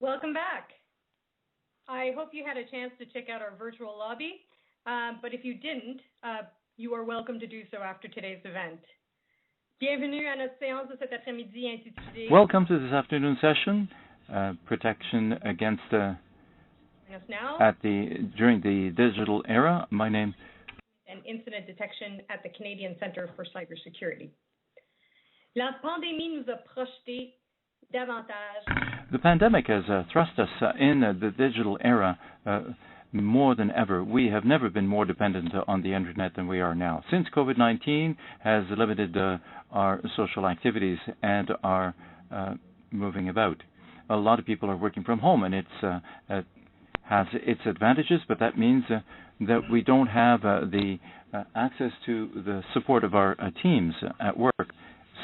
Welcome back. I hope you had a chance to check out our virtual lobby, but if you didn't, you are welcome to do so after today's event. Bienvenue à notre séance de cet après-midi intitulée Welcome to this afternoon session, Protection Against during the digital era. My name and incident detection at the Canadian Centre for Cybersecurity. La pandémie nous a projeté davantage. The pandemic has thrust us in the digital era more than ever. We have never been more dependent on the internet than we are now. Since COVID-19 has limited our social activities and our moving about. A lot of people are working from home, and it has its advantages, but that means that we don't have the access to the support of our teams at work.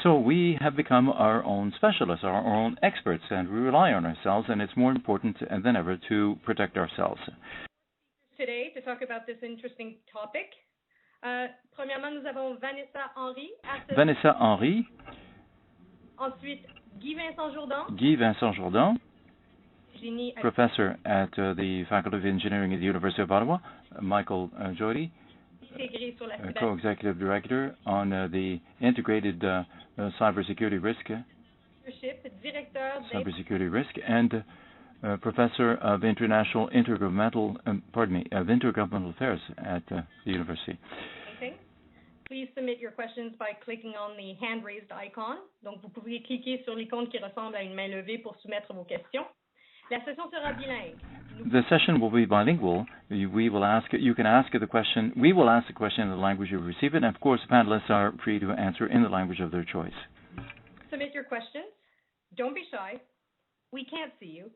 So we have become our own specialists, our own experts, and we rely on ourselves, and it's more important than ever to protect ourselves. Today, to talk about this interesting topic, premièrement, nous avons Vanessa Henry. Vanessa Henry. Ensuite, Guy Vincent Jourdan. Guy Vincent Jourdan, professor at the Faculty of Engineering at the University of Ottawa. Michael Jody, co-executive director on the integrated cybersecurity risk, and professor of intergovernmental affairs at the university. Okay. Please submit your questions by clicking on the hand raised icon. Donc, vous pouvez cliquer sur l'icône qui ressemble à une main levée pour soumettre vos questions. La session sera bilingue. The session will be bilingual. We will ask the question in the language you receive it, and of course, panelists are free to answer in the language of their choice. Submit your questions. Don't be shy. We can't see you.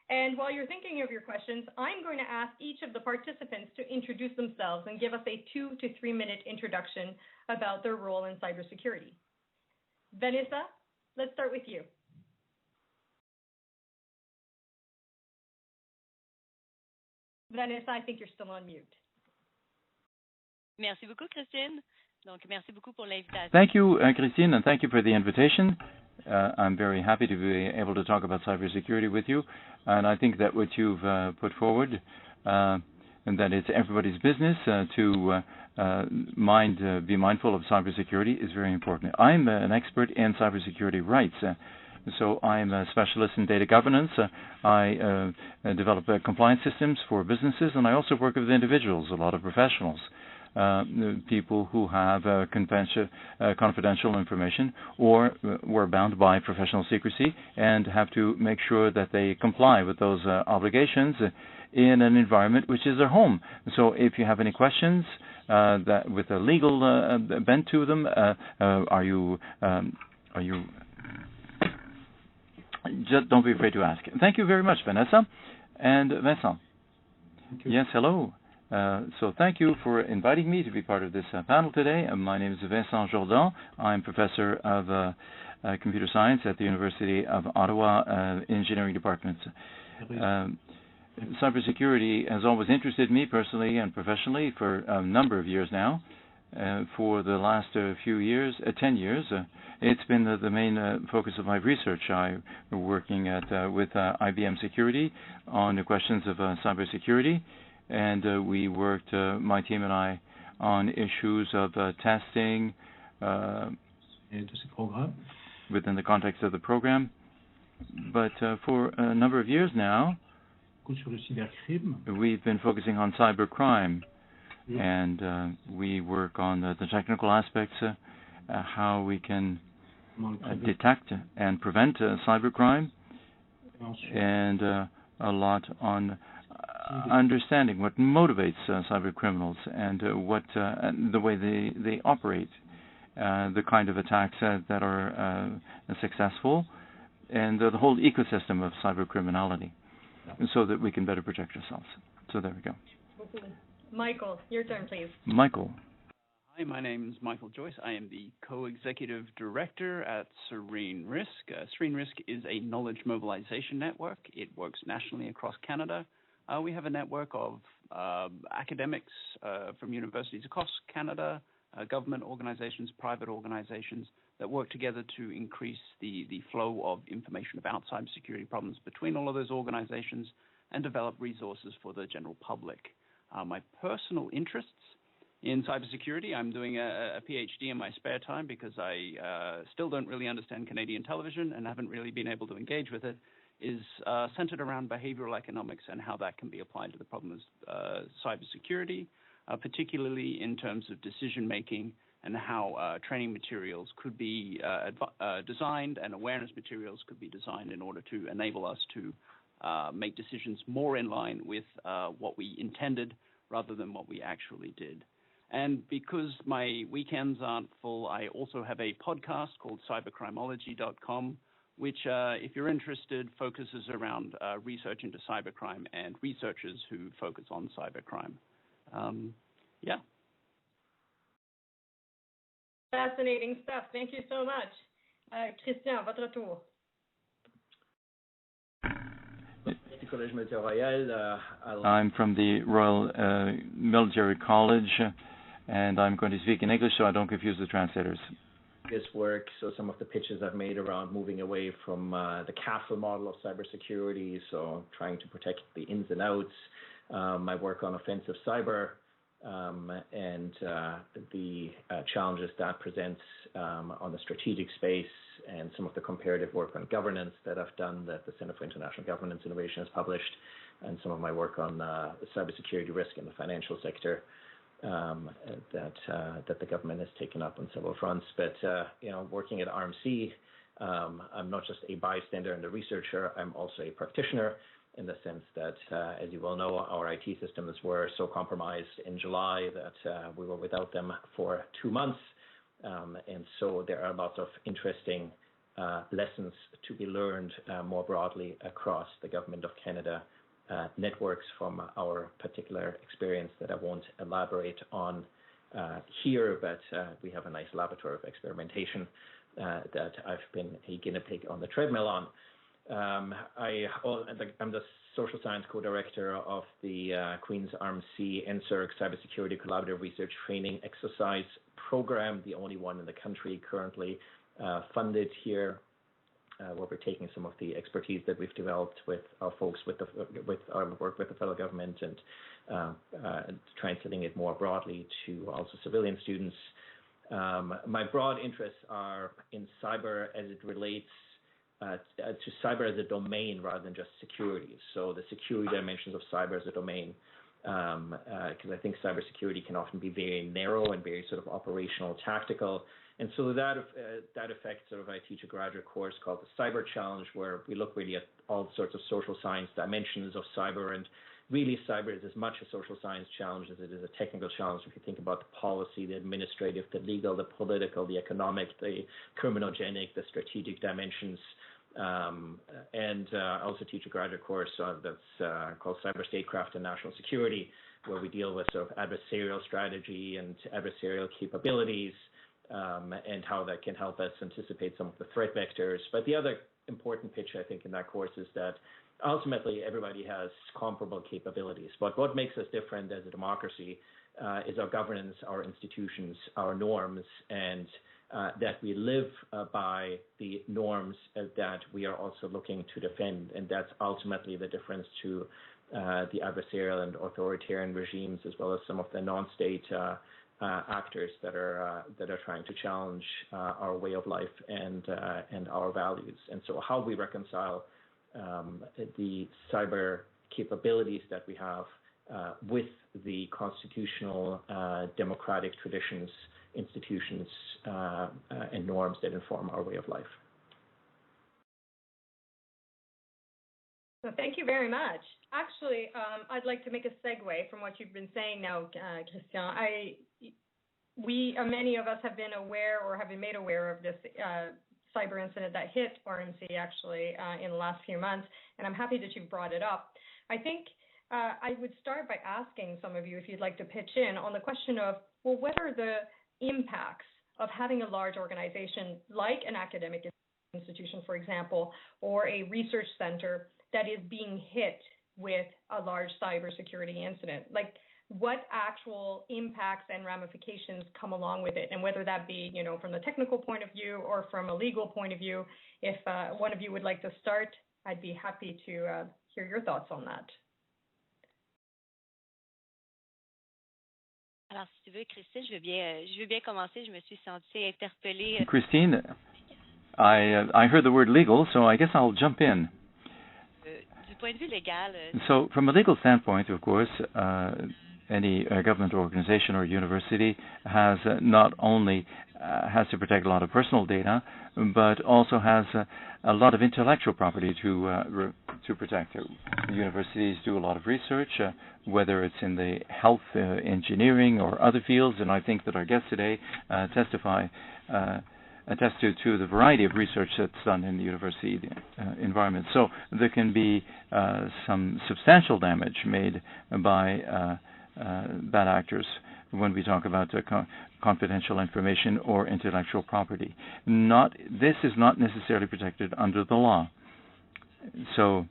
And while you're thinking of your questions, I'm going to ask each of the participants to introduce themselves and give us a 2 to 3 minute introduction about their role in cybersecurity. Vanessa, let's start with you. Vanessa, I think you're still on mute. Merci beaucoup, Christine. Donc, merci beaucoup pour l'invitation. Thank you, Christine, and thank you for the invitation. I'm very happy to be able to talk about cybersecurity with you, and I think that what you've put forward, and that it's everybody's business to be mindful of cybersecurity is very important. I'm an expert in cybersecurity rights. So I'm a specialist in data governance. I develop compliance systems for businesses, and I also work with individuals, a lot of professionals, people who have confidential information or were bound by professional secrecy and have to make sure that they comply with those obligations in an environment which is their home. So if you have any questions that with a legal bent to them, are you just don't be afraid to ask. Thank you very much, Vanessa. And Vincent. Yes, hello. So thank you for inviting me to be part of this panel today. My name is Vincent Jourdan. I'm professor of computer science at the University of Ottawa Engineering Department. Cybersecurity has always interested me personally and professionally for a number of years now. For the last few years, 10 years, it's been the main focus of my research. I'm working with IBM Security on the questions of cybersecurity, and we worked, my team and I, on issues of testing within the context of the program. But for a number of years now, we've been focusing on cybercrime. And we work on the technical aspects, how we can detect and prevent cybercrime, and a lot on understanding what motivates cyber criminals and what the way they operate, the kind of attacks that are successful, and the whole ecosystem of cyber criminality, so that we can better protect ourselves. So there we go. Michael, your turn, please. Michael. Hi, my name is Michael Joyce. I am the co-executive director at Serene Risk. Serene Risk is a knowledge mobilization network. It works nationally across Canada. We have a network of academics from universities across Canada, government organizations, private organizations that work together to increase the flow of information about cybersecurity problems between all of those organizations and develop resources for the general public. My personal interests in cybersecurity, I'm doing a PhD in my spare time because I still don't really understand Canadian television and haven't really been able to engage with it, is centered around behavioral economics and how that can be applied to the problem of cybersecurity, particularly in terms of decision-making and how training materials could be designed and awareness materials could be designed in order to enable us to make decisions more in line with what we intended rather than what we actually did. And because my weekends aren't full, I also have a podcast called cybercrimeology.com, which, if you're interested, focuses around research into cybercrime and researchers who focus on cybercrime. Yeah. Fascinating stuff. Thank you so much. Christian, votre tour. I'm from the Royal Military College, and I'm going to speak in English so I don't confuse the translators. This work, so some of the pitches I've made around moving away from the castle model of cybersecurity, so trying to protect the ins and outs, my work on offensive cyber, and the challenges that presents on the strategic space, and some of the comparative work on governance that I've done that the Center for International Governance Innovation has published, and some of my work on cybersecurity risk in the financial sector that the government has taken up on several fronts. But working at RMC, I'm not just a bystander and a researcher, I'm also a practitioner, in the sense that, as you well know, our IT systems were so compromised in July that we were without them for 2 months. And so there are lots of interesting lessons to be learned more broadly across the Government of Canada networks from our particular experience that I won't elaborate on here, but we have a nice laboratory of experimentation that I've been a guinea pig on the treadmill on. I'm the social science co-director of the Queen's RMC NSERC Cybersecurity Collaborative Research Training Exercise Program, the only one in the country currently funded here, where we're taking some of the expertise that we've developed with our folks, with our work with the federal government, and translating it more broadly to also civilian students. My broad interests are in cyber as it relates to cyber as a domain rather than just security. So the security dimensions of cyber as a domain, because I think cybersecurity can often be very narrow and very sort of operational, tactical. And so that affects I teach a graduate course called the Cyber Challenge, where we look really at all sorts of social science dimensions of cyber. And really, cyber is as much a social science challenge as it is a technical challenge. If you think about the policy, the administrative, the legal, the political, the economic, the criminogenic, the strategic dimensions. And I also teach a graduate course that's called Cyber Statecraft and National Security, where we deal with sort of adversarial strategy and adversarial capabilities, and how that can help us anticipate some of the threat vectors. But the other important pitch, I think, in that course is that ultimately everybody has comparable capabilities. But what makes us different as a democracy is our governance, our institutions, our norms, and that we live by the norms that we are also looking to defend. And that's ultimately the difference to the adversarial and authoritarian regimes, as well as some of the non-state actors that are trying to challenge our way of life and our values. And so how we reconcile the cyber capabilities that we have with the constitutional democratic traditions, institutions, and norms that inform our way of life. So thank you very much. Actually, I'd like to make a segue from what you've been saying now, Christian. Many of us have been aware or have been made aware of this cyber incident that hit RMC actually in the last few months, and I'm happy that you've brought it up. I think I would start by asking some of you if you'd like to pitch in on the question of, well, what are the impacts of having a large organization like an academic institution, for example, or a research center that is being hit with a large cybersecurity incident? Like, what actual impacts and ramifications come along with it, and whether that be, from the technical point of view or from a legal point of view. If one of you would like to start, I'd be happy to hear your thoughts on that. Alors, si tu veux, Christine, je veux bien commencer. Je me suis sentie interpellée. Christine, I heard the word legal, so I guess I'll jump in. Du point de vue légal. So, from a legal standpoint, of course, any government organization or university has not only has to protect a lot of personal data, but also has a lot of intellectual property to protect. Universities do a lot of research, whether it's in the health, engineering, or other fields, and I think that our guests today attest to the variety of research that's done in the university environment. So there can be some substantial damage made by bad actors when we talk about confidential information or intellectual property. This is not necessarily protected under the law. So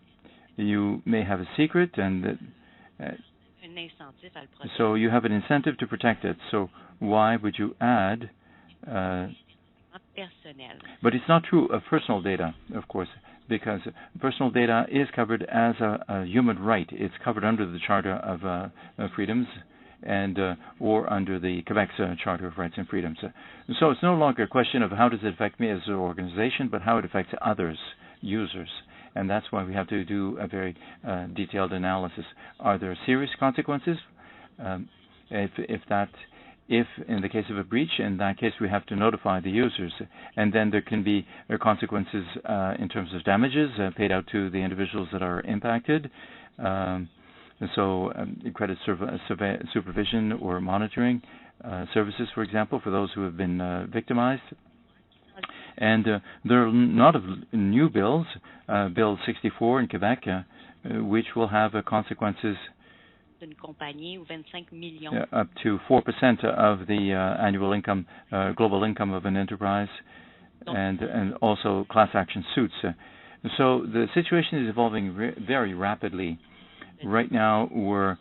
you may have a secret, and so you have an incentive to protect it. So why would you add? But it's not true of personal data, of course, because personal data is covered as a human right. It's covered under the Charter of Freedoms and or under the Quebec's Charter of Rights and Freedoms. So it's no longer a question of how does it affect me as an organization, but how it affects others, users. And that's why we have to do a very detailed analysis. Are there serious consequences? If in the case of a breach, in that case we have to notify the users, and then there can be consequences in terms of damages paid out to the individuals that are impacted. Credit supervision or monitoring services, for example, for those who have been victimized. And there are a lot of new bills, Bill 64 in Quebec, which will have consequences up to 4% of the annual income, global income of an enterprise, and also class action suits. So the situation is evolving very rapidly. Right now, we're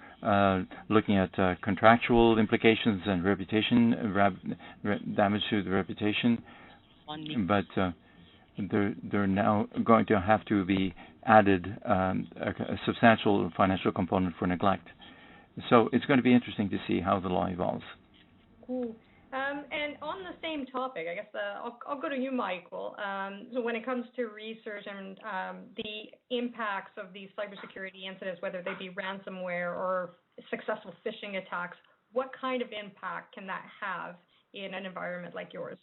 looking at contractual implications and reputation, damage to the reputation, but they're now going to have to be added a substantial financial component for neglect. So it's going to be interesting to see how the law evolves. Cool. And on the same topic, I guess I'll go to you, Michael. So when it comes to research and the impacts of these cybersecurity incidents, whether they be ransomware or successful phishing attacks, what kind of impact can that have in an environment like yours?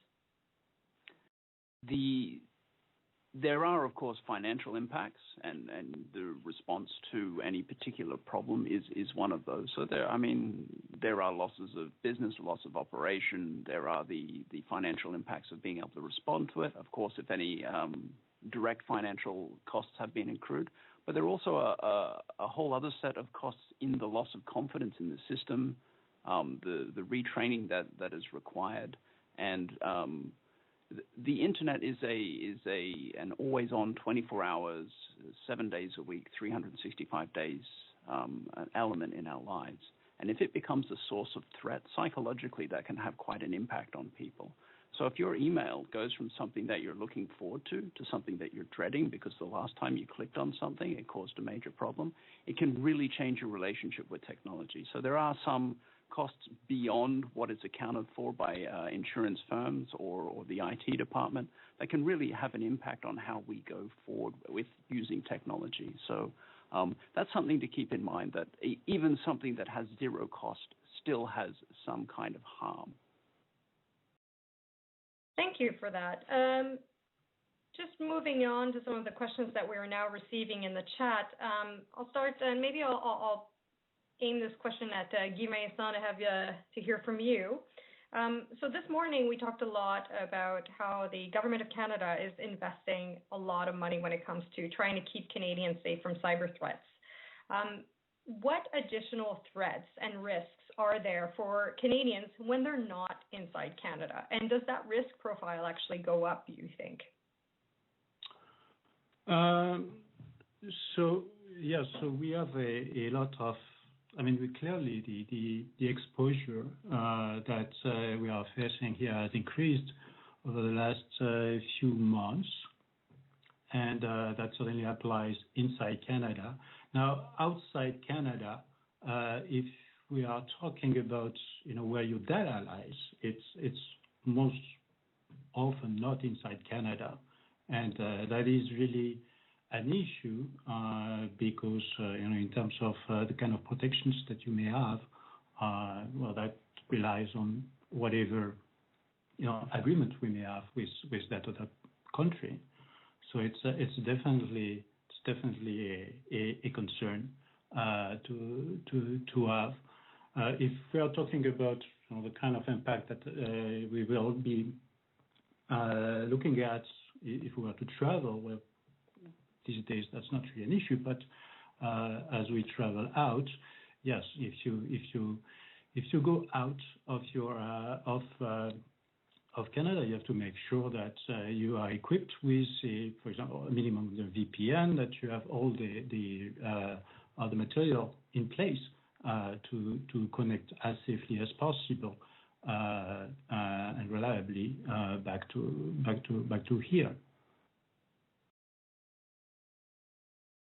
There are, of course, financial impacts, and the response to any particular problem is one of those. So there are losses of business, loss of operation. There are the financial impacts of being able to respond to it. Of course, if any direct financial costs have been accrued, but there are also a whole other set of costs in the loss of confidence in the system, the retraining that is required, and the internet is an always-on, 24 hours, 7 days a week, 365 days an element in our lives. And if it becomes a source of threat, psychologically, that can have quite an impact on people. So if your email goes from something that you're looking forward to something that you're dreading because the last time you clicked on something, it caused a major problem, it can really change your relationship with technology. So there are some costs beyond what is accounted for by insurance firms or the IT department that can really have an impact on how we go forward with using technology. So that's something to keep in mind, that even something that has zero cost still has some kind of harm. Thank you for that. Just moving on to some of the questions that we are now receiving in the chat. I'll start, and maybe I'll aim this question at Guy Vincent to have to hear from you. So this morning we talked a lot about how the Government of Canada is investing a lot of money when it comes to trying to keep Canadians safe from cyber threats. What additional threats and risks are there for Canadians when they're not inside Canada? And does that risk profile actually go up, do you think? So we have a lot of I mean, we clearly the exposure that we are facing here has increased over the last few months, and that certainly applies inside Canada. Now, outside Canada, if we are talking about where your data lies, it's most often not inside Canada, and that is really an issue because in terms of the kind of protections that you may have, well, that relies on whatever agreement we may have with that other country. So it's definitely a concern to have. If we are talking about the kind of impact that we will be looking at if we were to travel, well, these days that's not really an issue, but as we travel out, yes, if you go out of your of Canada, you have to make sure that you are equipped with, for example, a minimum VPN, that you have all the material in place to connect as safely as possible and reliably back to here.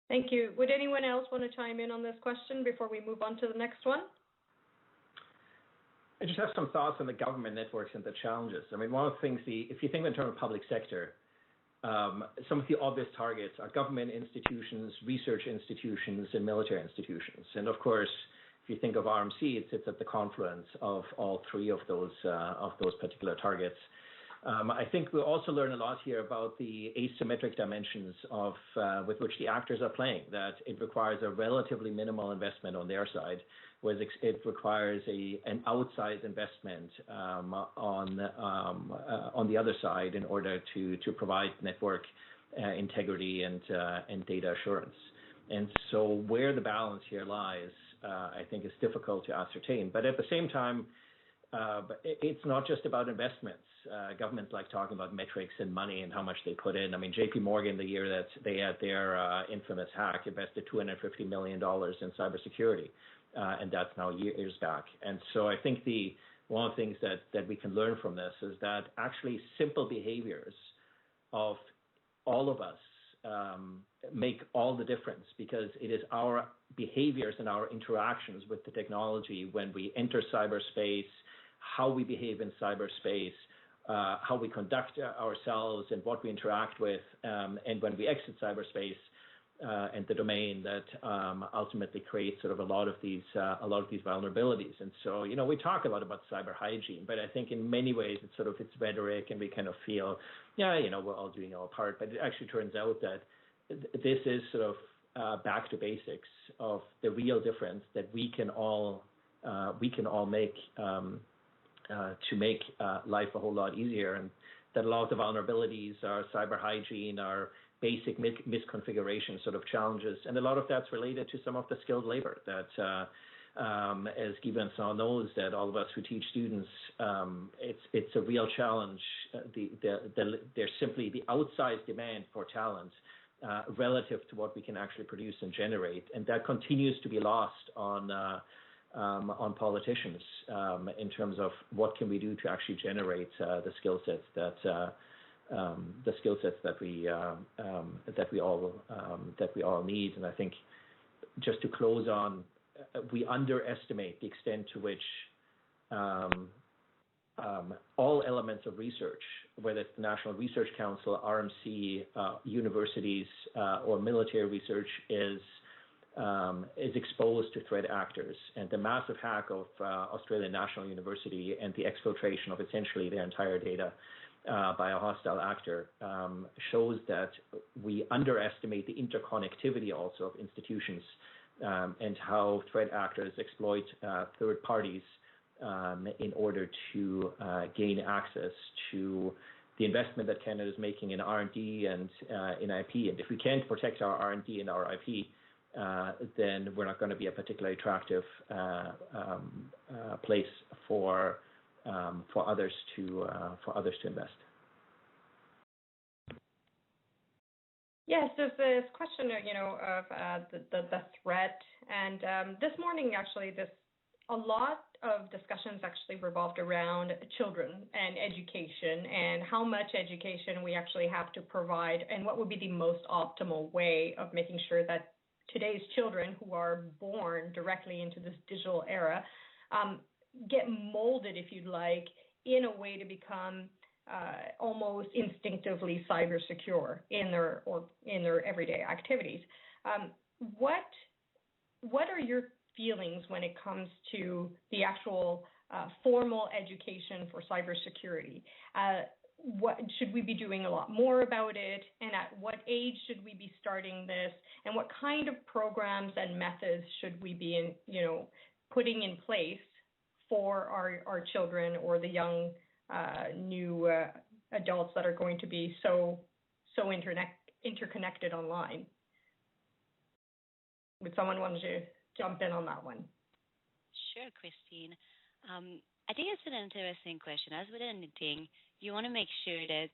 Thank you. Would anyone else want to chime in on this question before we move on to the next one? I just have some thoughts on the government networks and the challenges. I mean, one of the things, if you think in terms of public sector, some of the obvious targets are government institutions, research institutions, and military institutions. And of course, if you think of RMC, it sits at the confluence of all three of those particular targets. I think we'll also learn a lot here about the asymmetric dimensions of with which the actors are playing, that it requires a relatively minimal investment on their side, whereas it requires an outsized investment on the other side in order to provide network integrity and data assurance. And so where the balance here lies, I think is difficult to ascertain. But at the same time, it's not just about investments. Governments like talking about metrics and money and how much they put in. I mean, JP Morgan, the year that they had their infamous hack, invested $250 million in cybersecurity, and that's now years back. And so I think one of the things that we can learn from this is that actually simple behaviors of all of us make all the difference, because it is our behaviors and our interactions with the technology when we enter cyberspace, how we behave in cyberspace, how we conduct ourselves and what we interact with, and when we exit cyberspace and the domain, that ultimately creates sort of a lot of these vulnerabilities. And so, we talk a lot about cyber hygiene, but I think in many ways it's rhetoric, and we kind of feel, we're all doing our part. But it actually turns out that this is sort of back to basics of the real difference that we can all make to make life a whole lot easier, and that a lot of the vulnerabilities are cyber hygiene, are basic misconfiguration sort of challenges, and a lot of that's related to some of the skilled labor that, as Given knows, that all of us who teach students, it's a real challenge. There's simply the outsized demand for talent relative to what we can actually produce and generate, and that continues to be lost on politicians in terms of what can we do to actually generate the skill sets that we all need. And I think, just to close on, we underestimate the extent to which all elements of research, whether it's the National Research Council, RMC, universities, or military research, is exposed to threat actors. And the massive hack of Australian National University and the exfiltration of essentially their entire data by a hostile actor shows that we underestimate the interconnectivity also of institutions and how threat actors exploit third parties in order to gain access to the investment that Canada is making in R&D and in IP. And if we can't protect our R&D and our IP, then we're not going to be a particularly attractive place for others to invest. Yes, there's this question, of the threat, and this morning actually, a lot of discussions actually revolved around children and education and how much education we actually have to provide, and what would be the most optimal way of making sure that today's children who are born directly into this digital era get molded, if you'd like, in a way to become almost instinctively cyber secure in their everyday activities. What are your feelings when it comes to the actual formal education for cybersecurity? What should we be doing a lot more about it, and at what age should we be starting this, and what kind of programs and methods should we be putting in place for our children or the young new adults that are going to be so interconnected online? Would someone want to jump in on that one? Sure, Christine. I think it's an interesting question. As with anything, you want to make sure that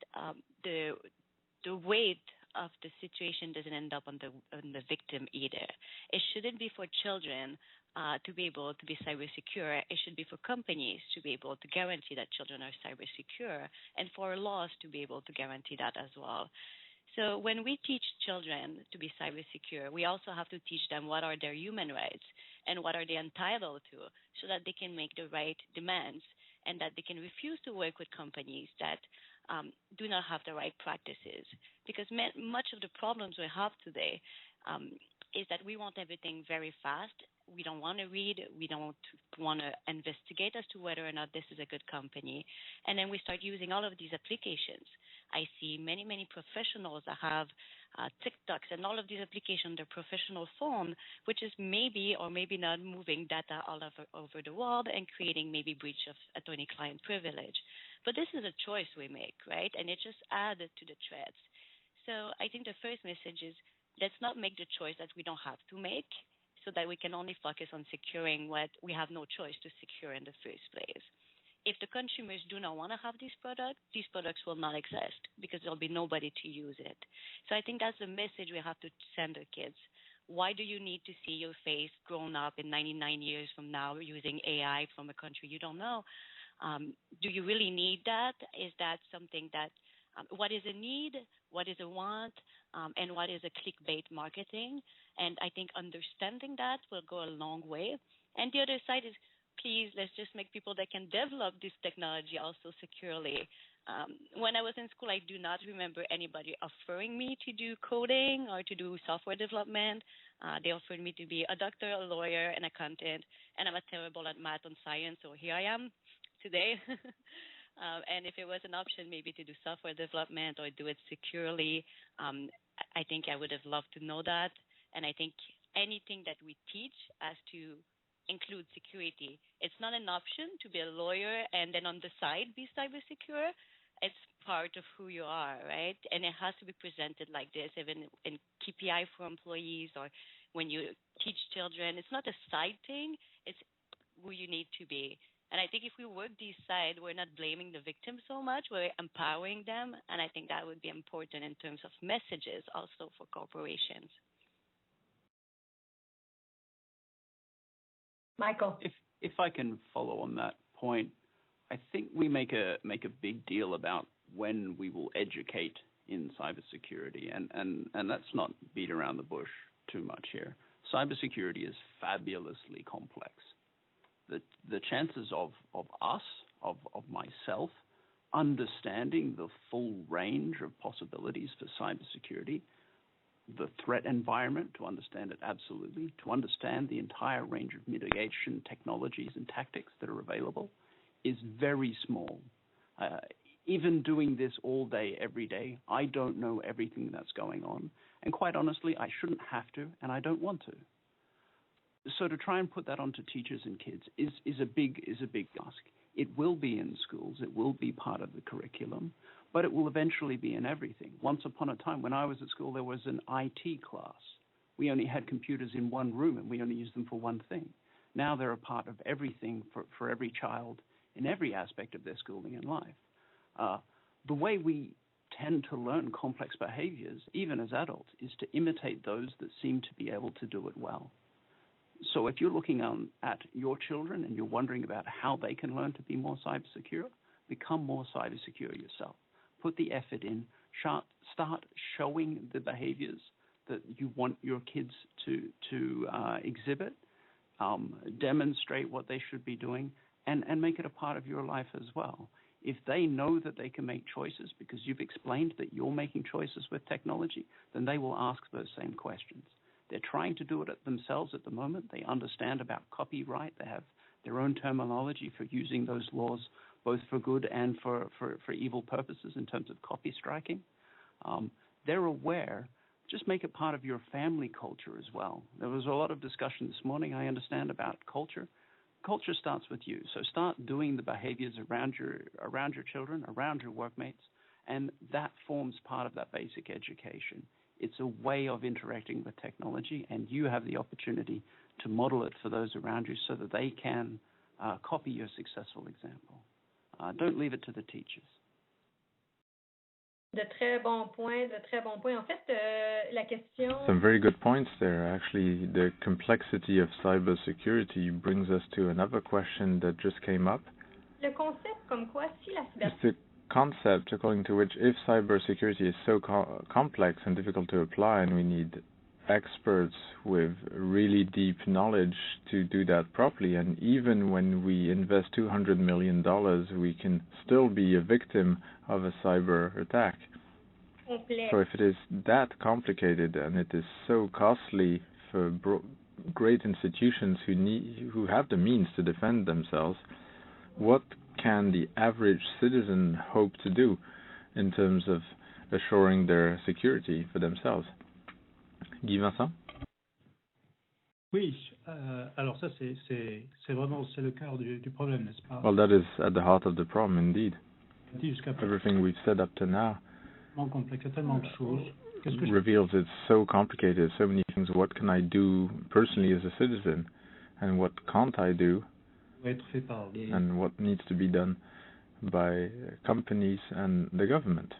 the weight of the situation doesn't end up on the victim either. It shouldn't be for children to be able to be cyber secure. It should be for companies to be able to guarantee that children are cyber secure, and for laws to be able to guarantee that as well. So when we teach children to be cyber secure, we also have to teach them what are their human rights and what are they entitled to, so that they can make the right demands and that they can refuse to work with companies that do not have the right practices. Because much of the problems we have today is that we want everything very fast. We don't want to read. We don't want to investigate as to whether or not this is a good company. And then we start using all of these applications. I see many, many professionals that have TikToks and all of these applications on their professional phone, which is maybe or maybe not moving data all over the world and creating maybe breach of attorney-client privilege. But this is a choice we make, right? And it just adds to the threats. So I think the first message is, let's not make the choice that we don't have to make, so that we can only focus on securing what we have no choice to secure in the first place. If the consumers do not want to have these products will not exist because there'll be nobody to use it. So I think that's the message we have to send our kids. Why do you need to see your face grown up in 99 years from now using AI from a country you don't know? Do you really need that? Is that something that what is a need, what is a want, and what is a clickbait marketing? And I think understanding that will go a long way. And the other side is, please, let's just make people that can develop this technology also securely. When I was in school, I do not remember anybody offering me to do coding or to do software development. They offered me to be a doctor, a lawyer, an accountant, and I'm terrible at math and science, so here I am today. And if it was an option maybe to do software development or do it securely, I think I would have loved to know that. And I think anything that we teach has to include security. It's not an option to be a lawyer and then on the side be cyber secure. It's part of who you are, right? And it has to be presented like this, even in KPI for employees or when you teach children. It's not a side thing. It's who you need to be. And I think if we work this side, we're not blaming the victim so much, we're empowering them. And I think that would be important in terms of messages also for corporations. Michael. If I can follow on that point, I think we make a big deal about when we will educate in cybersecurity, and let's not beat around the bush too much here. Cybersecurity is fabulously complex. The chances of us, of myself, understanding the full range of possibilities for cybersecurity, the threat environment, to understand it absolutely, to understand the entire range of mitigation technologies and tactics that are available, is very small. Even doing this all day, every day, I don't know everything that's going on. And quite honestly, I shouldn't have to, and I don't want to. So to try and put that onto teachers and kids is a big task. It will be in schools. It will be part of the curriculum, but it will eventually be in everything. Once upon a time, when I was at school, there was an IT class. We only had computers in one room, and we only used them for one thing. Now they're a part of everything for every child in every aspect of their schooling and life. The way we tend to learn complex behaviors, even as adults, is to imitate those that seem to be able to do it well. So if you're looking at your children and you're wondering about how they can learn to be more cyber secure, become more cyber secure yourself. Put the effort in, start showing the behaviors that you want your kids to exhibit, demonstrate what they should be doing, and make it a part of your life as well. If they know that they can make choices because you've explained that you're making choices with technology, then they will ask those same questions. They're trying to do it themselves at the moment. They understand about copyright. They have their own terminology for using those laws, both for good and for evil purposes in terms of copy striking. They're aware. Just make it part of your family culture as well. There was a lot of discussion this morning, I understand, about culture. Culture starts with you. So start doing the behaviors around your children, around your workmates, and that forms part of that basic education. It's a way of interacting with technology, and you have the opportunity to model it for those around you so that they can copy your successful example. Don't leave it to the teachers. De très bons points, de très bons points. En fait, la question... Some very good points there. Actually, the complexity of cybersecurity brings us to another question that just came up. Le concept comme quoi, si la It's the concept according to which if cybersecurity is so complex and difficult to apply, and we need experts with really deep knowledge to do that properly, and even when we invest $200 million, we can still be a victim of a cyber attack. complexe. So if it is that complicated and it is so costly for great institutions who have the means to defend themselves, what can the average citizen hope to do in terms of assuring their security for themselves? Guy Vincent? Oui, alors ça c'est vraiment le cœur du problème, n'est-ce pas? Well, that is at the heart of the problem, indeed. Jusqu'à Everything we've said up to now complexe, il y a tellement de choses. reveals it's so complicated, so many things. What can I do personally as a citizen, and what can't I do, Être fait par les... and what needs to be done by companies and the government?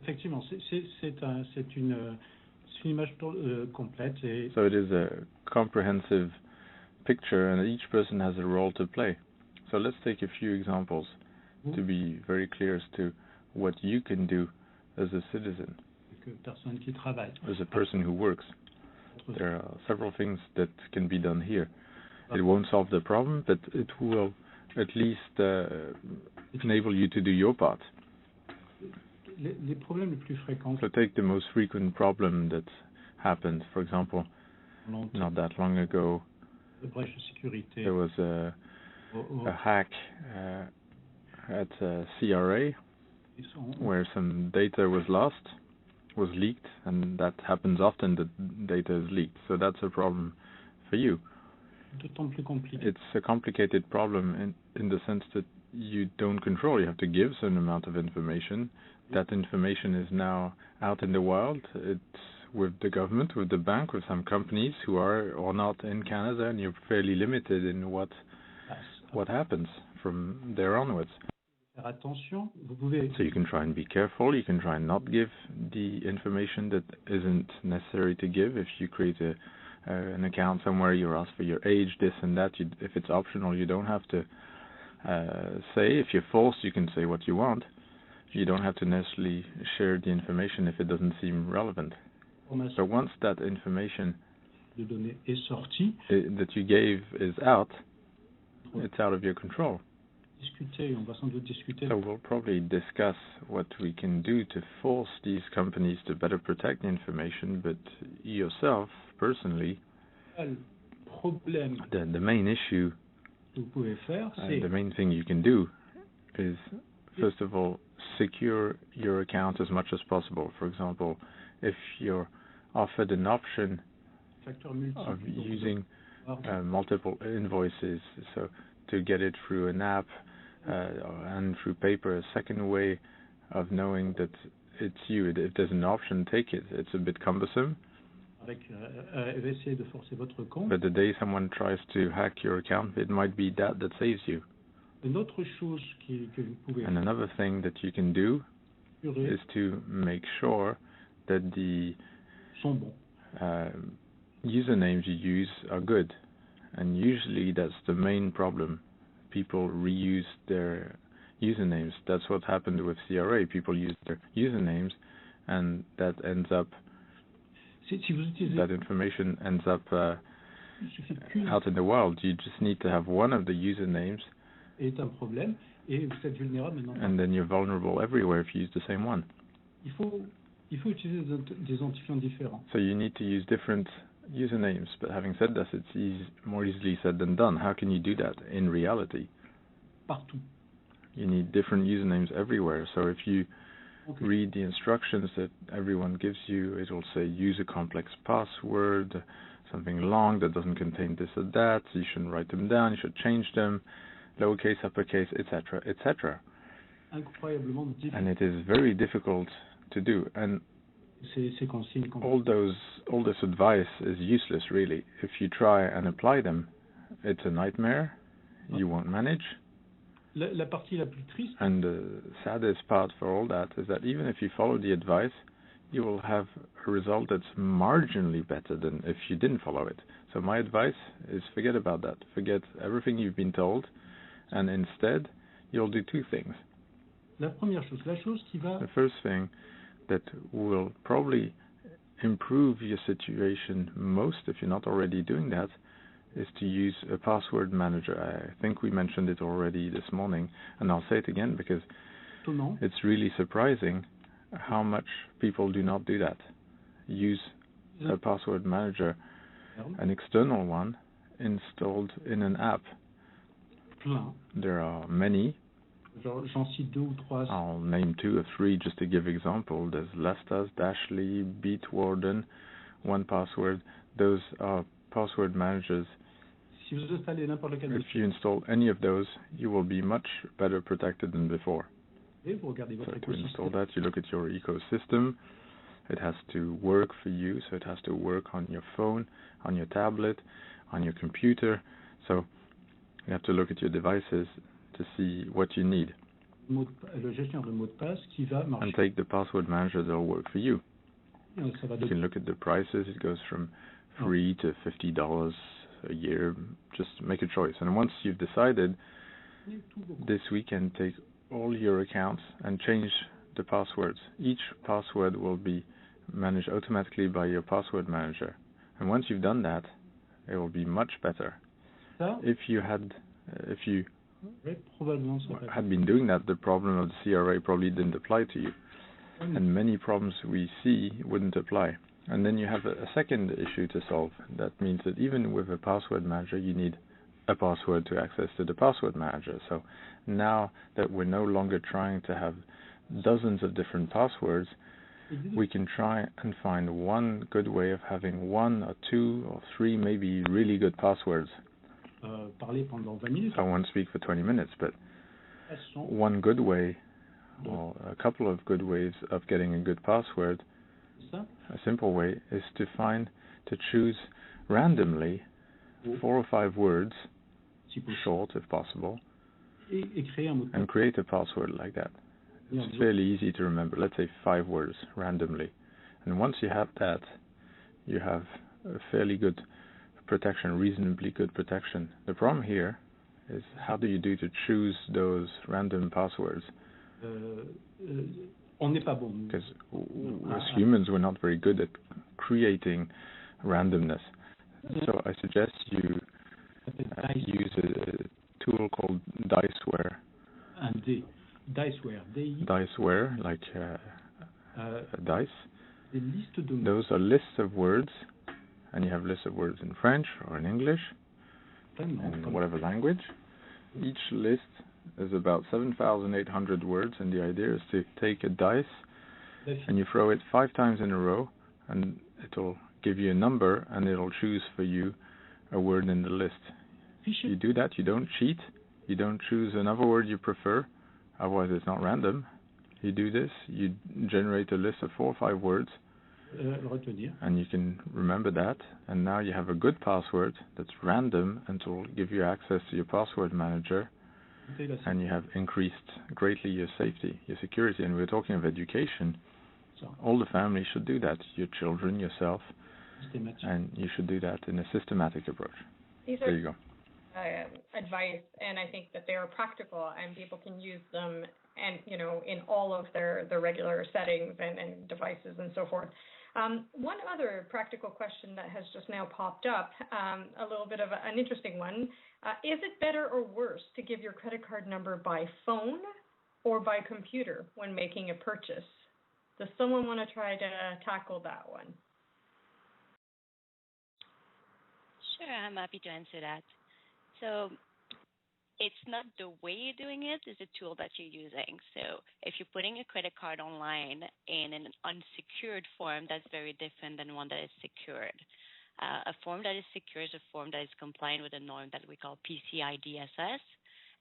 Effectivement, c'est une image complète. Et... So it is a comprehensive picture, and each person has a role to play. So let's take a few examples to be very clear as to what you can do as a citizen, as a person who works. There are several things that can be done here. It won't solve the problem, but it will at least enable you to do your part. Les problèmes les plus fréquents. So take the most frequent problem that happened. For example, not that long ago, there was a hack at CRA where some data was leaked, and that happens often, that data is leaked. So that's a problem for you. It's a complicated problem in the sense that you don't control. You have to give a certain amount of information. That information is now out in the wild. It's with the government, with the bank, with some companies who are or not in Canada, and you're fairly limited in what happens from there onwards. So you can try and be careful. You can try and not give the information that isn't necessary to give. If you create an account somewhere, you're asked for your age, this and that. If it's optional, you don't have to say. If you're forced, you can say what you want. You don't have to necessarily share the information if it doesn't seem relevant. So once that information that you gave is out, it's out of your control. So we'll probably discuss what we can do to force these companies to better protect the information, but yourself, personally, the main issue, the main thing you can do is, first of all, secure your account as much as possible. For example, if you're offered an option of using multiple invoices, so to get it through an app and through paper, a second way of knowing that it's you. If there's an option, take it. It's a bit cumbersome. But the day someone tries to hack your account, it might be that saves you. And another thing that you can do is to make sure that the usernames you use are good. And usually that's the main problem. People reuse their usernames. That's what happened with CRA. People use their usernames, and that ends up, that information ends up out in the wild. You just need to have one of the usernames, and then you're vulnerable everywhere if you use the same one. So you need to use different usernames, but having said that, it's more easily said than done. How can you do that in reality? You need different usernames everywhere. So if you read the instructions that everyone gives you, it will say use a complex password, something long that doesn't contain this or that. You shouldn't write them down. You should change them, lowercase, uppercase, etc., etc. And it is very difficult to do. And all this advice is useless, really. If you try and apply them, it's a nightmare. You won't manage. And the saddest part for all that is that even if you follow the advice, you will have a result that's marginally better than if you didn't follow it. So my advice is forget about that. Forget everything you've been told, and instead you'll do two things. The first thing that will probably improve your situation most, if you're not already doing that, is to use a password manager. I think we mentioned it already this morning, and I'll say it again because it's really surprising how much people do not do that. Use a password manager, an external one, installed in an app. There are many. I'll name 2 or 3 just to give example. There's Lastas, Dashly, Bitwarden, 1Password. Those are password managers. If you install any of those, you will be much better protected than before. So to install that, you look at your ecosystem. It has to work for you, so it has to work on your phone, on your tablet, on your computer. So you have to look at your devices to see what you need. And take the password manager that will work for you. You can look at the prices. It goes from free to $50 a year. Just make a choice. And once you've decided, this weekend take all your accounts and change the passwords. Each password will be managed automatically by your password manager. And once you've done that, it will be much better. If you had been doing that, the problem of the CRA probably didn't apply to you. And many problems we see wouldn't apply. And then you have a second issue to solve. That means that even with a password manager, you need a password to access to the password manager. So now that we're no longer trying to have dozens of different passwords, we can try and find one good way of having 1 or 2 or 3 maybe really good passwords. I won't speak for 20 minutes, but one good way or a couple of good ways of getting a good password, a simple way, is to choose randomly 4 or 5 words, short if possible, and create a password like that. It's fairly easy to remember. Let's say 5 words randomly. And once you have that, you have a fairly good protection, reasonably good protection. The problem here is how do you do to choose those random passwords? Because as humans, we're not very good at creating randomness. So I suggest you use a tool called Diceware. Diceware, like a dice. Those are lists of words, and you have lists of words in French or in English, in whatever language. Each list is about 7,800 words, and the idea is to take a dice and you throw it 5 times in a row, and it'll give you a number, and it'll choose for you a word in the list. You do that, you don't cheat, you don't choose another word you prefer, otherwise it's not random. You do this, you generate a list of 4 or 5 words, and you can remember that, and now you have a good password that's random, and it will give you access to your password manager and you have increased greatly your safety, your security. And we're talking of education. So all the families should do that, your children, yourself, and you should do that in a systematic approach. There you go. Advice, and I think that they are practical and people can use them and in all of their regular settings and devices and so forth. One other practical question that has just now popped up, a little bit of an interesting one. Is it better or worse to give your credit card number by phone or by computer when making a purchase? Does someone want to try to tackle that one? Sure, I'm happy to answer that. So it's not the way you're doing it, it's the tool that you're using. So if you're putting a credit card online in an unsecured form, that's very different than one that is secured. A form that is secure is a form that is compliant with a norm that we call PCI DSS.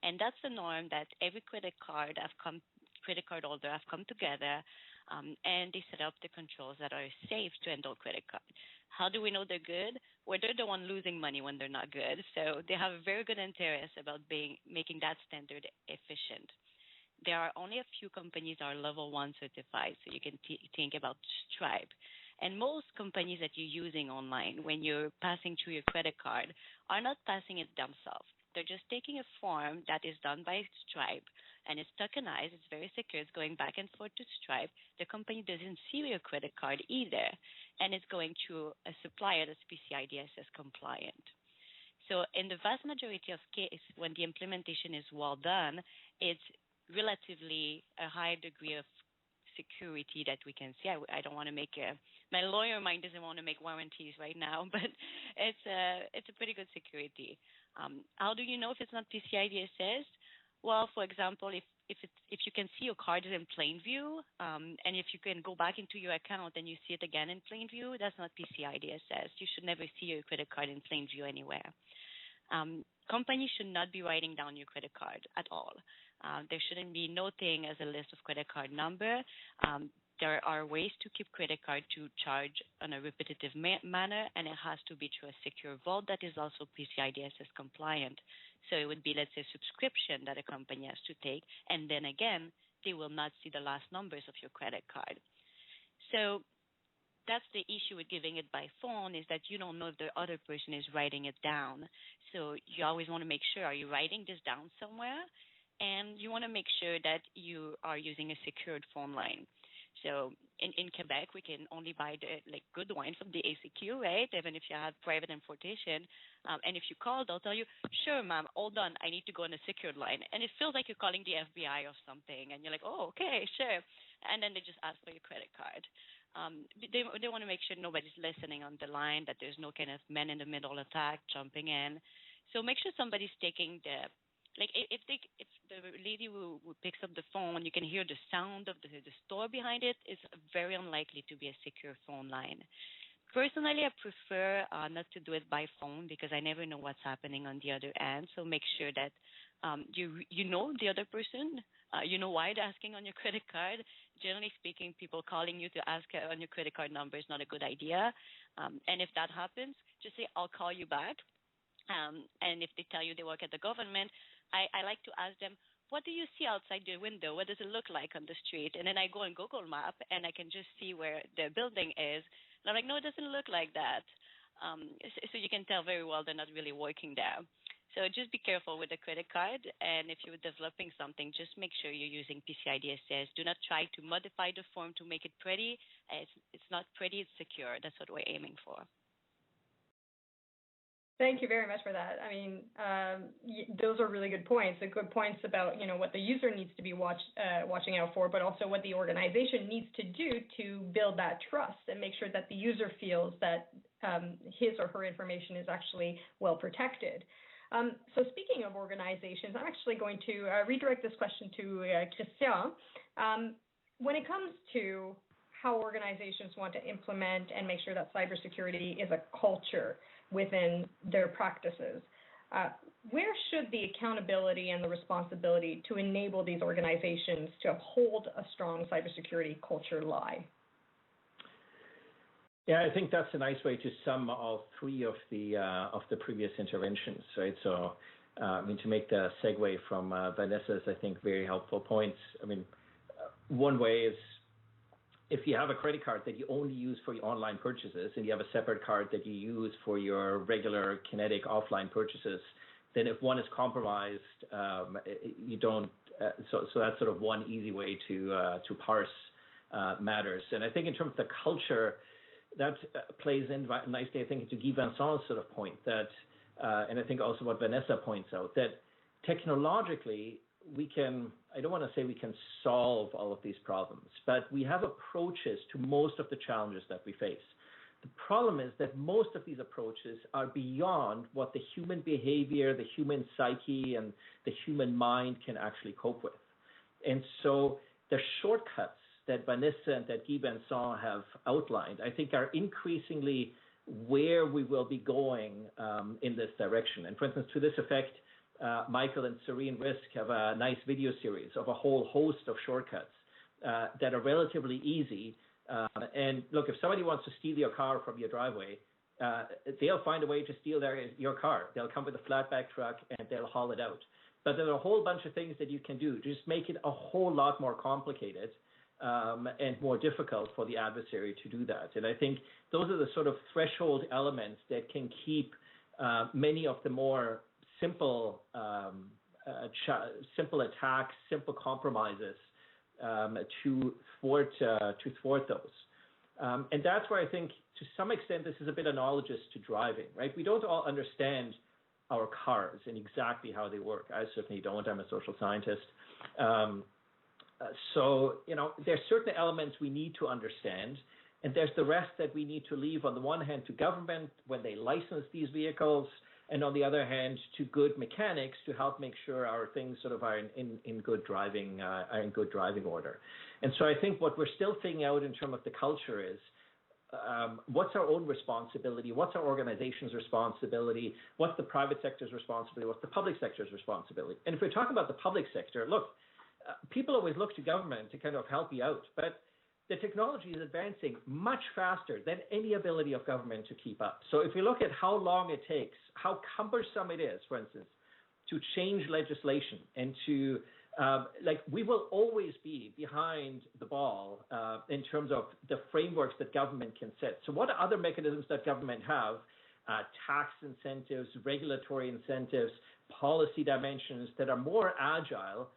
And that's the norm that every credit card holder have come together and they set up the controls that are safe to handle credit cards. How do we know they're good? Well, they're the one losing money when they're not good. So they have a very good interest about making that standard efficient. There are only a few companies that are level 1 certified, so you can think about Stripe. And most companies that you're using online when you're passing through your credit card are not passing it themselves. They're just taking a form that is done by Stripe, and it's tokenized. It's very secure. It's going back and forth to Stripe. The company doesn't see your credit card either, and it's going through a supplier that's PCI DSS compliant. So in the vast majority of cases, when the implementation is well done, it's relatively a high degree of security that we can see. I don't want to make my lawyer mind doesn't want to make warranties right now, but it's a pretty good security. How do you know if it's not PCI DSS? Well, for example, if you can see your card is in plain view, and if you can go back into your account and you see it again in plain view, that's not PCI DSS. You should never see your credit card in plain view anywhere. Companies should not be writing down your credit card at all. There shouldn't be no thing as a list of credit card number. There are ways to keep credit card to charge in a repetitive manner, and it has to be through a secure vault that is also PCI DSS compliant. So it would be, let's say, a subscription that a company has to take, and then again, they will not see the last numbers of your credit card. So that's the issue with giving it by phone, is that you don't know if the other person is writing it down. So you always want to make sure, are you writing this down somewhere? And you want to make sure that you are using a secured phone line. So in Quebec, we can only buy the good wine from the ACQ, right? Even if you have private importation. And if you call, they'll tell you, sure, ma'am, hold on, I need to go on a secured line. And it feels like you're calling the FBI or something. And you're like, oh, okay, sure. And then they just ask for your credit card. They want to make sure nobody's listening on the line, that there's no kind of man-in-the-middle attack jumping in. So make sure somebody's taking the if the lady who picks up the phone, you can hear the sound of the store behind it, it's very unlikely to be a secure phone line. Personally, I prefer not to do it by phone because I never know what's happening on the other end. So make sure that you know the other person, you know why they're asking on your credit card. Generally speaking, people calling you to ask on your credit card number is not a good idea. And if that happens, just say, I'll call you back. And if they tell you they work at the government, I like to ask them, what do you see outside your window? What does it look like on the street? And then I go on Google Map, and I can just see where the building is. And I'm like, no, it doesn't look like that. So you can tell very well they're not really working there. So just be careful with the credit card. And if you're developing something, just make sure you're using PCI DSS. Do not try to modify the form to make it pretty. It's not pretty, it's secure. That's what we're aiming for. Thank you very much for that. I mean, those are really good points. The good points about what the user needs to be watching out for, but also what the organization needs to do to build that trust and make sure that the user feels that his or her information is actually well protected. So speaking of organizations, I'm actually going to redirect this question to Christian. When it comes to how organizations want to implement and make sure that cybersecurity is a culture within their practices, where should the accountability and the responsibility to enable these organizations to uphold a strong cybersecurity culture lie? Yeah, I think that's a nice way to sum all three of the previous interventions, right? So to make the segue from Vanessa's, I think, very helpful points. One way is if you have a credit card that you only use for your online purchases and you have a separate card that you use for your regular kinetic offline purchases, then if one is compromised, you don't. So that's sort of one easy way to parse matters. And I think in terms of the culture, that plays in nicely, I think, into Guy Vincent's sort of point that, and I think also what Vanessa points out, that technologically we can, I don't want to say we can solve all of these problems, but we have approaches to most of the challenges that we face. The problem is that most of these approaches are beyond what the human behavior, the human psyche, and the human mind can actually cope with. And so the shortcuts that Vanessa and that Guy Vincent have outlined, I think, are increasingly where we will be going in this direction. And for instance, to this effect, Michael and Serene Risk have a nice video series of a whole host of shortcuts that are relatively easy. And look, if somebody wants to steal your car from your driveway, they'll find a way to steal your car. They'll come with a flatback truck and they'll haul it out. But there are a whole bunch of things that you can do to just make it a whole lot more complicated and more difficult for the adversary to do that. And I think those are the sort of threshold elements that can keep many of the more simple attacks, simple compromises to thwart those. And that's where I think, to some extent, this is a bit analogous to driving, right? We don't all understand our cars and exactly how they work. I certainly don't. I'm a social scientist. So, there's certain elements we need to understand, and there's the rest that we need to leave, on the one hand, to government when they license these vehicles, and on the other hand, to good mechanics to help make sure our things sort of are in good driving order. And so I think what we're still figuring out in terms of the culture is what's our own responsibility, what's our organization's responsibility, what's the private sector's responsibility, what's the public sector's responsibility. And if we're talking about the public sector, look, people always look to government to kind of help you out, but the technology is advancing much faster than any ability of government to keep up. So if we look at how long it takes, how cumbersome it is, for instance, to change legislation and to, we will always be behind the ball in terms of the frameworks that government can set. So what are other mechanisms that government have? Tax incentives, regulatory incentives, policy dimensions that are more agile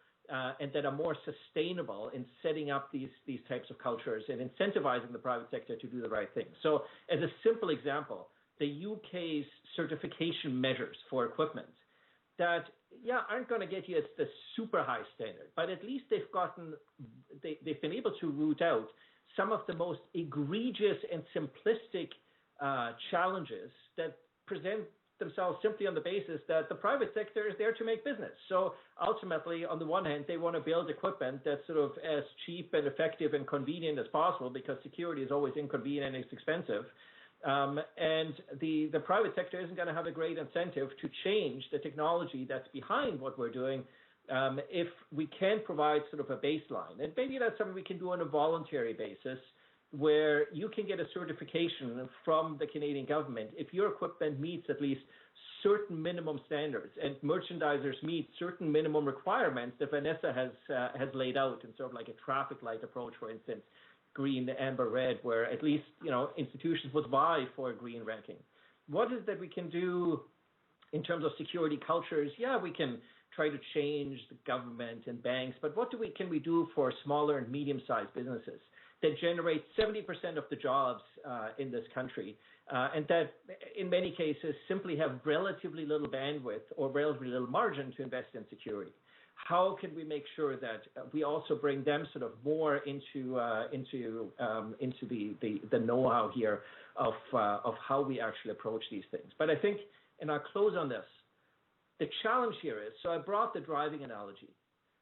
and that are more sustainable in setting up these types of cultures and incentivizing the private sector to do the right thing. So as a simple example, the UK's certification measures for equipment that, aren't going to get you the super high standard, but at least they've been able to root out some of the most egregious and simplistic challenges that present themselves simply on the basis that the private sector is there to make business. So ultimately, on the one hand, they want to build equipment that's sort of as cheap and effective and convenient as possible, because security is always inconvenient and it's expensive. And the private sector isn't going to have a great incentive to change the technology that's behind what we're doing if we can provide sort of a baseline. And maybe that's something we can do on a voluntary basis, where you can get a certification from the Canadian government if your equipment meets at least certain minimum standards and merchandisers meet certain minimum requirements that Vanessa has laid out in sort of like a traffic light approach, for instance, green, amber, red, where at least institutions would vie for a green ranking. What is that we can do in terms of security cultures? Yeah, we can try to change the government and banks, but what can we do for smaller and medium-sized businesses that generate 70% of the jobs in this country, and that in many cases simply have relatively little bandwidth or relatively little margin to invest in security? How can we make sure that we also bring them sort of more into the know-how here of how we actually approach these things? But I think, and I'll close on this, the challenge here is, so I brought the driving analogy,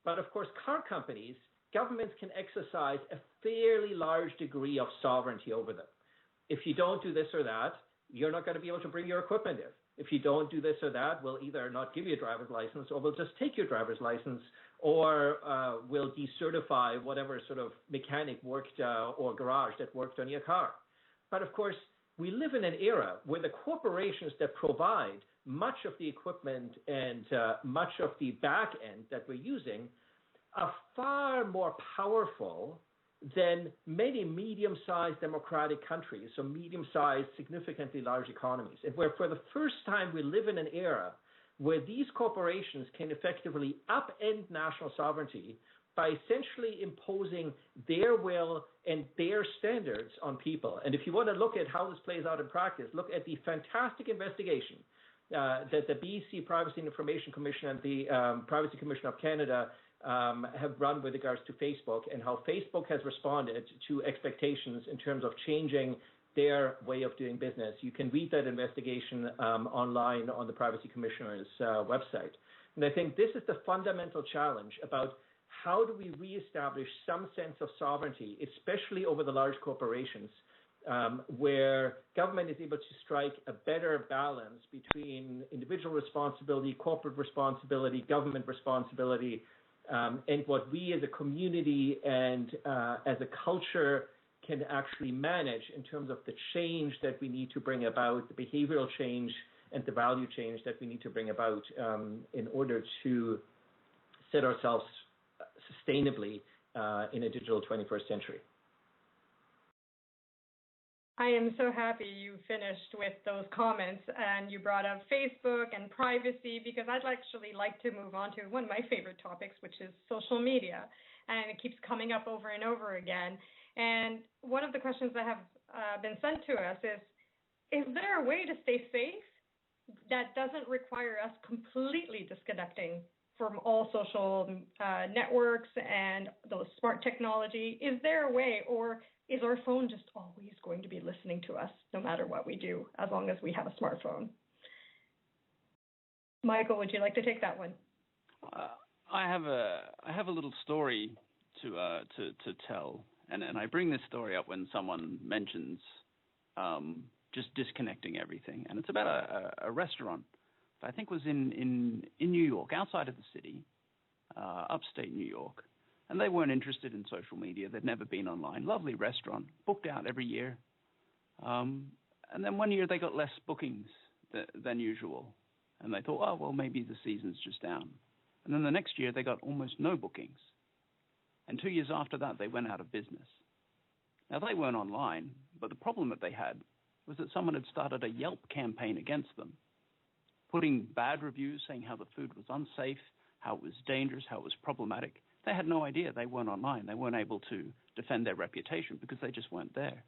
but of course car companies, governments can exercise a fairly large degree of sovereignty over them. If you don't do this or that, you're not going to be able to bring your equipment in. If you don't do this or that, we'll either not give you a driver's license, or we'll just take your driver's license, or we'll decertify whatever sort of mechanic worked or garage that worked on your car. But of course, we live in an era where the corporations that provide much of the equipment and much of the back end that we're using are far more powerful than many medium-sized democratic countries, so medium-sized, significantly large economies, and where for the first time we live in an era where these corporations can effectively upend national sovereignty by essentially imposing their will and their standards on people. And if you want to look at how this plays out in practice, look at the fantastic investigation that the BC Privacy and Information Commission and the Privacy Commission of Canada have run with regards to Facebook, and how Facebook has responded to expectations in terms of changing their way of doing business. You can read that investigation online on the Privacy Commissioner's website. And I think this is the fundamental challenge about how do we reestablish some sense of sovereignty, especially over the large corporations, where government is able to strike a better balance between individual responsibility, corporate responsibility, government responsibility, and what we as a community and as a culture can actually manage in terms of the change that we need to bring about, the behavioral change and the value change that we need to bring about in order to set ourselves sustainably in a digital 21st century. I am so happy you finished with those comments and you brought up Facebook and privacy, because I'd actually like to move on to one of my favorite topics, which is social media. And it keeps coming up over and over again. And one of the questions that have been sent to us is there a way to stay safe that doesn't require us completely disconnecting from all social networks and those smart technology? Is there a way, or is our phone just always going to be listening to us no matter what we do, as long as we have a smartphone? Michael, would you like to take that one? I have a little story to tell, and I bring this story up when someone mentions just disconnecting everything, and it's about a restaurant that I think was in New York, outside of the city, upstate New York. And they weren't interested in social media. They'd never been online. Lovely restaurant, booked out every year. And then one year they got less bookings than usual. And they thought, oh, well, maybe the season's just down. And then the next year they got almost no bookings. And 2 years after that, they went out of business. Now, they weren't online, but the problem that they had was that someone had started a Yelp campaign against them, putting bad reviews, saying how the food was unsafe, how it was dangerous, how it was problematic. They had no idea. They weren't online. They weren't able to defend their reputation because they just weren't there.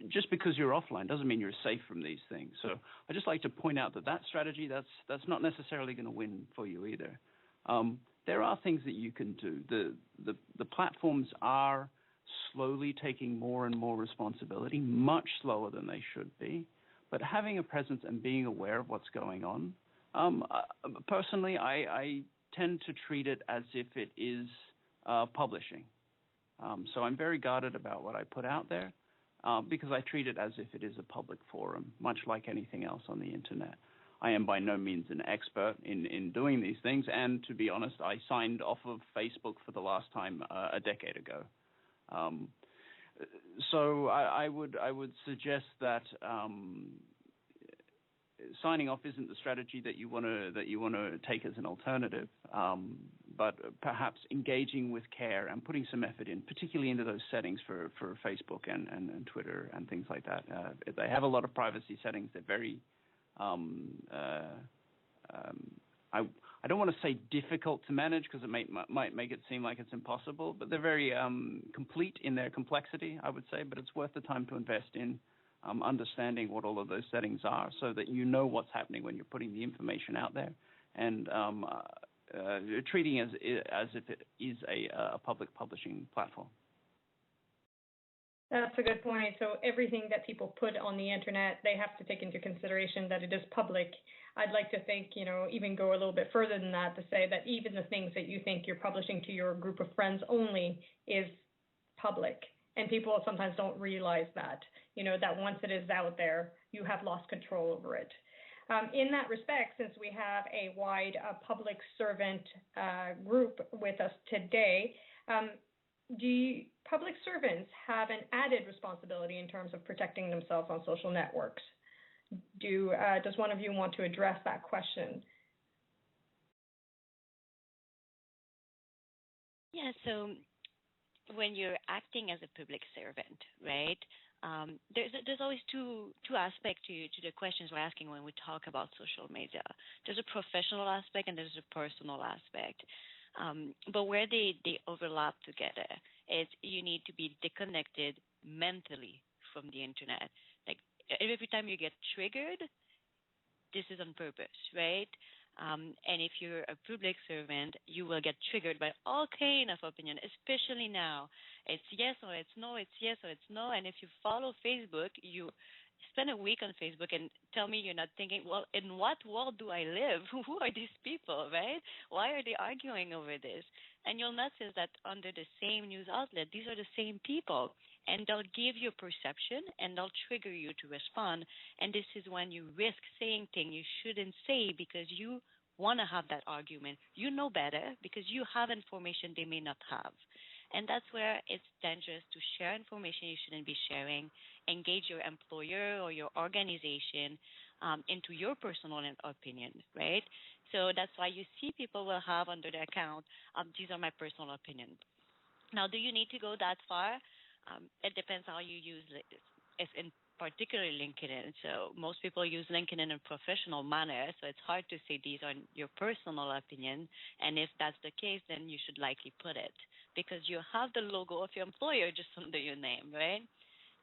Just because you're offline doesn't mean you're safe from these things. So I just like to point out that strategy, that's not necessarily going to win for you either. There are things that you can do. The platforms are slowly taking more and more responsibility, much slower than they should be. But having a presence and being aware of what's going on, personally, I tend to treat it as if it is publishing. So I'm very guarded about what I put out there because I treat it as if it is a public forum, much like anything else on the internet. I am by no means an expert in doing these things, and to be honest, I signed off of Facebook for the last time a decade ago. So I would suggest that signing off isn't the strategy that you want to take as an alternative, but perhaps engaging with care and putting some effort in, particularly into those settings for Facebook and Twitter and things like that. They have a lot of privacy settings. They're very I don't want to say difficult to manage because it might make it seem like it's impossible, but they're very complete in their complexity, I would say. But it's worth the time to invest in understanding what all of those settings are so that you know what's happening when you're putting the information out there, and treating as if it is a public publishing platform. That's a good point. So everything that people put on the internet, they have to take into consideration that it is public. I'd like to think, even go a little bit further than that to say that even the things that you think you're publishing to your group of friends only is public. And people sometimes don't realize that, that once it is out there, you have lost control over it. In that respect, since we have a wide public servant group with us today, do public servants have an added responsibility in terms of protecting themselves on social networks? Does one of you want to address that question? Yeah, so when you're acting as a public servant, right, there's always two aspects to the questions we're asking when we talk about social media. There's a professional aspect and there's a personal aspect. But where they overlap together is you need to be disconnected mentally from the internet. Like every time you get triggered, this is on purpose, right? And if you're a public servant, you will get triggered by all kind of opinion, especially now. It's yes or it's no, it's yes or it's no. And if you follow Facebook, you spend a week on Facebook and tell me you're not thinking, well, in what world do I live? Who are these people, right? Why are they arguing over this? And you'll notice that under the same news outlet, these are the same people. And they'll give you a perception and they'll trigger you to respond. And this is when you risk saying things you shouldn't say because you want to have that argument. You know better because you have information they may not have. And that's where it's dangerous to share information you shouldn't be sharing, engage your employer or your organization into your personal opinion, right? So that's why you see people will have under their account, these are my personal opinions. Now, do you need to go that far? It depends how you use it. If in particularly LinkedIn. So most people use LinkedIn in a professional manner, so it's hard to say these are your personal opinion. And if that's the case, then you should likely put it because you have the logo of your employer just under your name, right?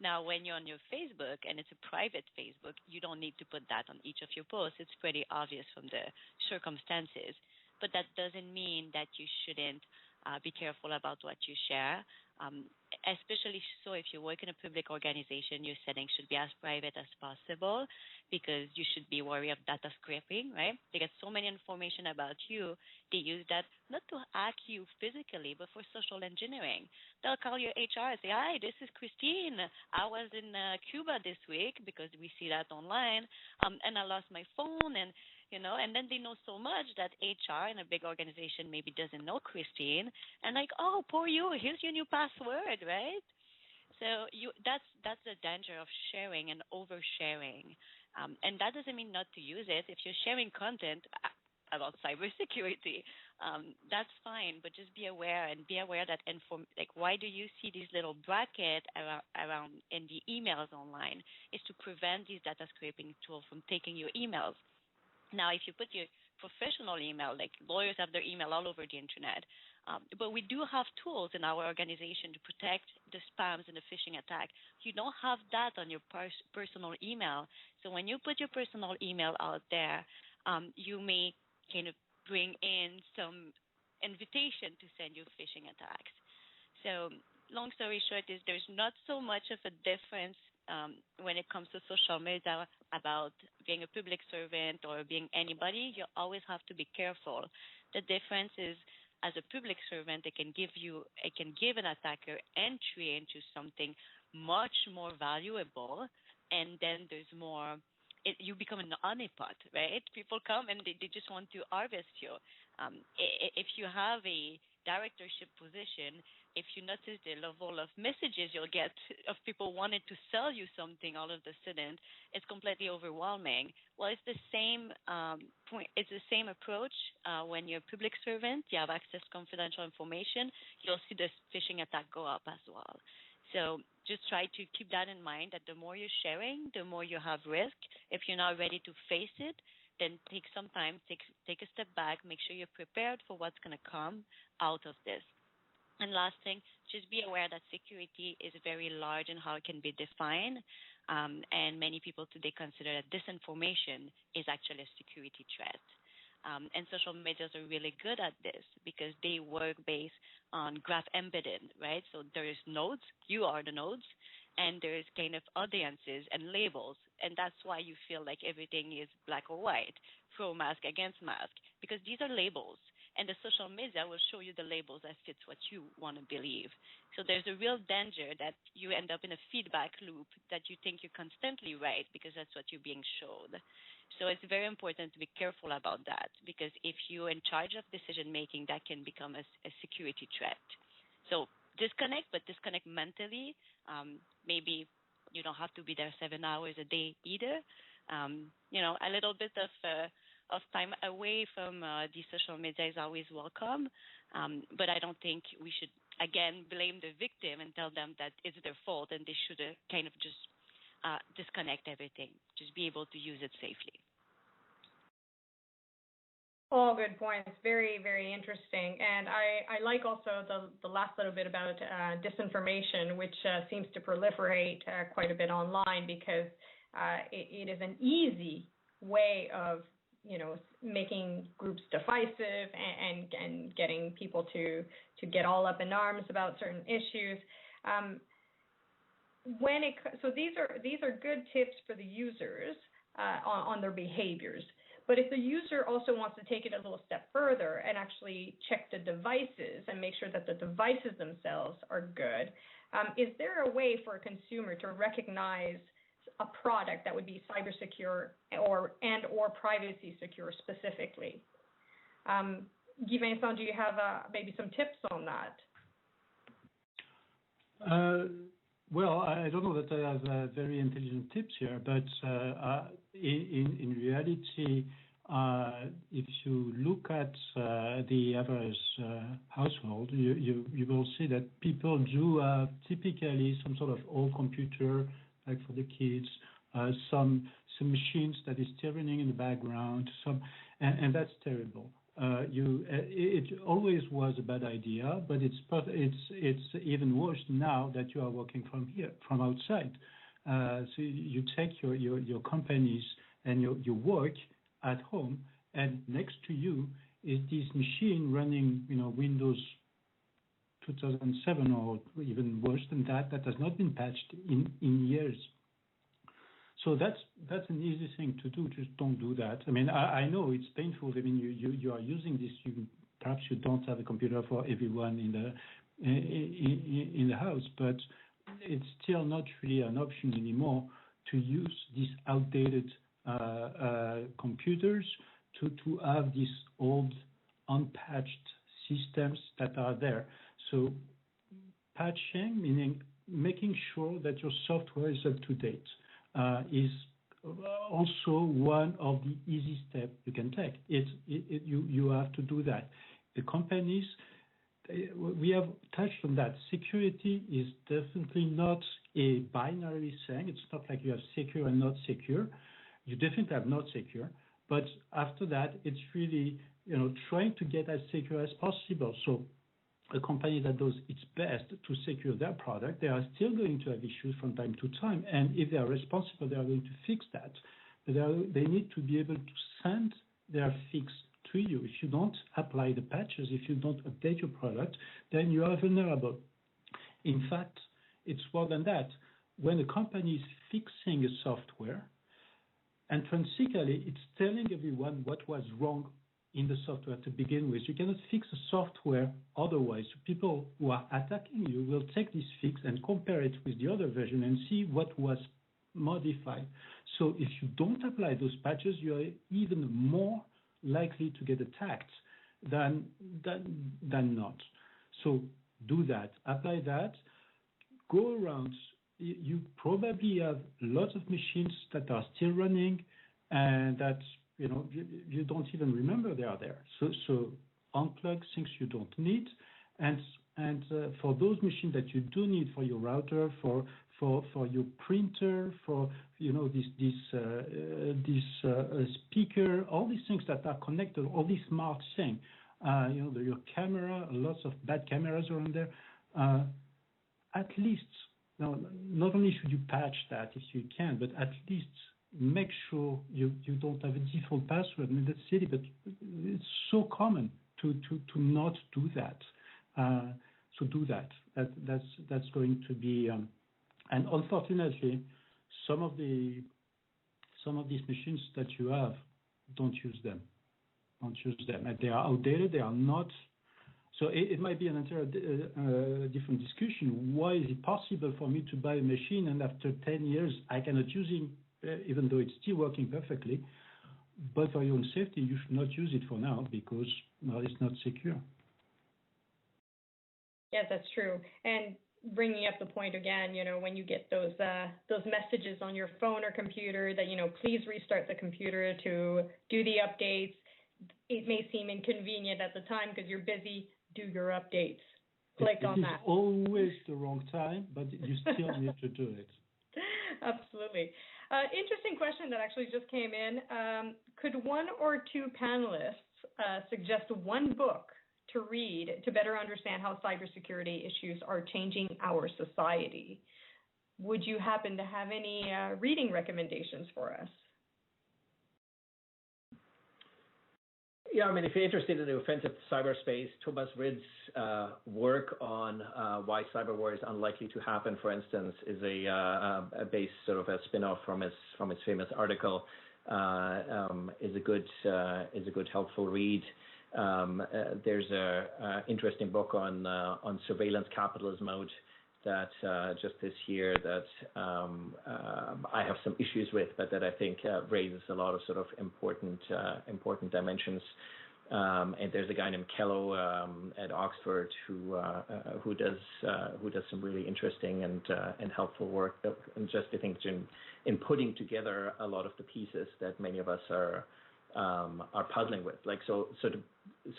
Now, when you're on your Facebook and it's a private Facebook, you don't need to put that on each of your posts. It's pretty obvious from the circumstances. But that doesn't mean that you shouldn't be careful about what you share. Especially so if you work in a public organization, your settings should be as private as possible because you should be wary of data scraping, right? They get so many information about you. They use that not to hack you physically, but for social engineering. They'll call your HR and say, hi, this is Christine. I was in Cuba this week because we see that online, and I lost my phone and and then they know so much that HR in a big organization maybe doesn't know Christine, and like, oh, poor you, here's your new password, right? So that's the danger of sharing and oversharing, and that doesn't mean not to use it. If you're sharing content about cybersecurity, that's fine, but just be aware that like why do you see these little brackets around in the emails online is to prevent these data scraping tools from taking your emails. Now, if you put your professional email, like lawyers have their email all over the internet, but we do have tools in our organization to protect the spams and the phishing attack. You don't have that on your personal email. So when you put your personal email out there, you may kind of bring in some invitation to send you phishing attacks. So long story short is there's not so much of a difference when it comes to social media about being a public servant or being anybody. You always have to be careful. The difference is as a public servant, it can give an attacker entry into something much more valuable, and then there's more. You become an honeypot, right? People come and they just want to harvest you. If you have a directorship position, if you notice the level of messages you'll get of people wanting to sell you something all of a sudden, it's completely overwhelming. Well, it's the same point. It's the same approach when you're a public servant. You have access to confidential information. You'll see the phishing attack go up as well. So just try to keep that in mind, that the more you're sharing, the more you have risk. If you're not ready to face it, then take some time, take a step back, make sure you're prepared for what's going to come out of this. And last thing, just be aware that security is very large in how it can be defined, and many people today consider that disinformation is actually a security threat. And social medias are really good at this because they work based on graph embedded, right? So there is nodes, you are the nodes, and there's kind of audiences and labels, and that's why you feel like everything is black or white, pro mask, against mask, because these are labels. And the social media will show you the labels that fits what you want to believe. So there's a real danger that you end up in a feedback loop that you think you're constantly right because that's what you're being showed. So it's very important to be careful about that because if you're in charge of decision making, that can become a security threat. So disconnect, but disconnect mentally. Maybe you don't have to be there 7 hours a day either. A little bit of time away from the social media is always welcome. But I don't think we should, again, blame the victim and tell them that it's their fault and they should kind of just disconnect everything, just be able to use it safely. All good points. Very, very interesting. And I like also the last little bit about disinformation, which seems to proliferate quite a bit online because it is an easy way of, making groups divisive and getting people to get all up in arms about certain issues. So these are good tips for the users on their behaviors. But if the user also wants to take it a little step further and actually check the devices and make sure that the devices themselves are good, is there a way for a consumer to recognize a product that would be cyber secure or privacy secure specifically? Guy Vincent, do you have maybe some tips on that? Well, I don't know that I have very intelligent tips here, but in reality, if you look at the average household, you will see that people do have typically some sort of old computer, like for the kids, some machines that is still running in the background, and that's terrible. It always was a bad idea, but it's even worse now that you are working from outside. So you take your companies and your work at home, and next to you is this machine running, Windows 2007 or even worse than that has not been patched in years. So that's an easy thing to do. Just don't do that. I mean, I know it's painful. I mean, you are using this. Perhaps you don't have a computer for everyone in the house, but it's still not really an option anymore to use these outdated computers to have these old unpatched systems that are there. So patching, meaning making sure that your software is up to date, is also one of the easy steps you can take. You have to do that. The companies, we have touched on that. Security is definitely not a binary thing. It's not like you have secure and not secure. You definitely have not secure. But after that, it's really trying to get as secure as possible. So a company that does its best to secure their product, they are still going to have issues from time to time. And if they are responsible, they are going to fix that. But they need to be able to send their fix to you. If you don't apply the patches, if you don't update your product, then you are vulnerable. In fact, it's more than that. When a company is fixing a software, intrinsically, it's telling everyone what was wrong in the software to begin with. You cannot fix a software otherwise. People who are attacking you will take this fix and compare it with the other version and see what was modified. So if you don't apply those patches, you are even more likely to get attacked than not. So do that. Apply that. Go around. You probably have lots of machines that are still running and that you don't even remember they are there. So unplug things you don't need, and for those machines that you do need for your router, for your printer, for this speaker, all these things that are connected, all these smart things, your camera, lots of bad cameras around there. At least, not only should you patch that if you can, but at least make sure you don't have a default password. I mean, that's silly, but it's so common to not do that. So do that. That's going to be, and unfortunately, some of these machines that you have, don't use them. Don't use them. And they are outdated. They are not. So it might be an entire different discussion. Why is it possible for me to buy a machine and after 10 years I cannot use it, even though it's still working perfectly? But for your own safety, you should not use it for now because it's not secure. Yes, that's true. And bringing up the point again, when you get those messages on your phone or computer that, please restart the computer to do the updates. It may seem inconvenient at the time because you're busy. Do your updates. Click on that. It is always the wrong time, but you still need to do it. Absolutely. Interesting question that actually just came in. Could one or two panelists suggest one book to read to better understand how cybersecurity issues are changing our society? Would you happen to have any reading recommendations for us? Yeah, if you're interested in the offensive cyberspace, Thomas Ridd's work on why cyberwar is unlikely to happen, for instance, is a base sort of a spin-off from his famous article. Is a good helpful read. There's a interesting book on surveillance capitalism out that just this year that I have some issues with, but that I think raises a lot of sort of important dimensions. And there's a guy named Kello at Oxford who does some really interesting and helpful work, and just I think in putting together a lot of the pieces that many of us are puzzling with. Like so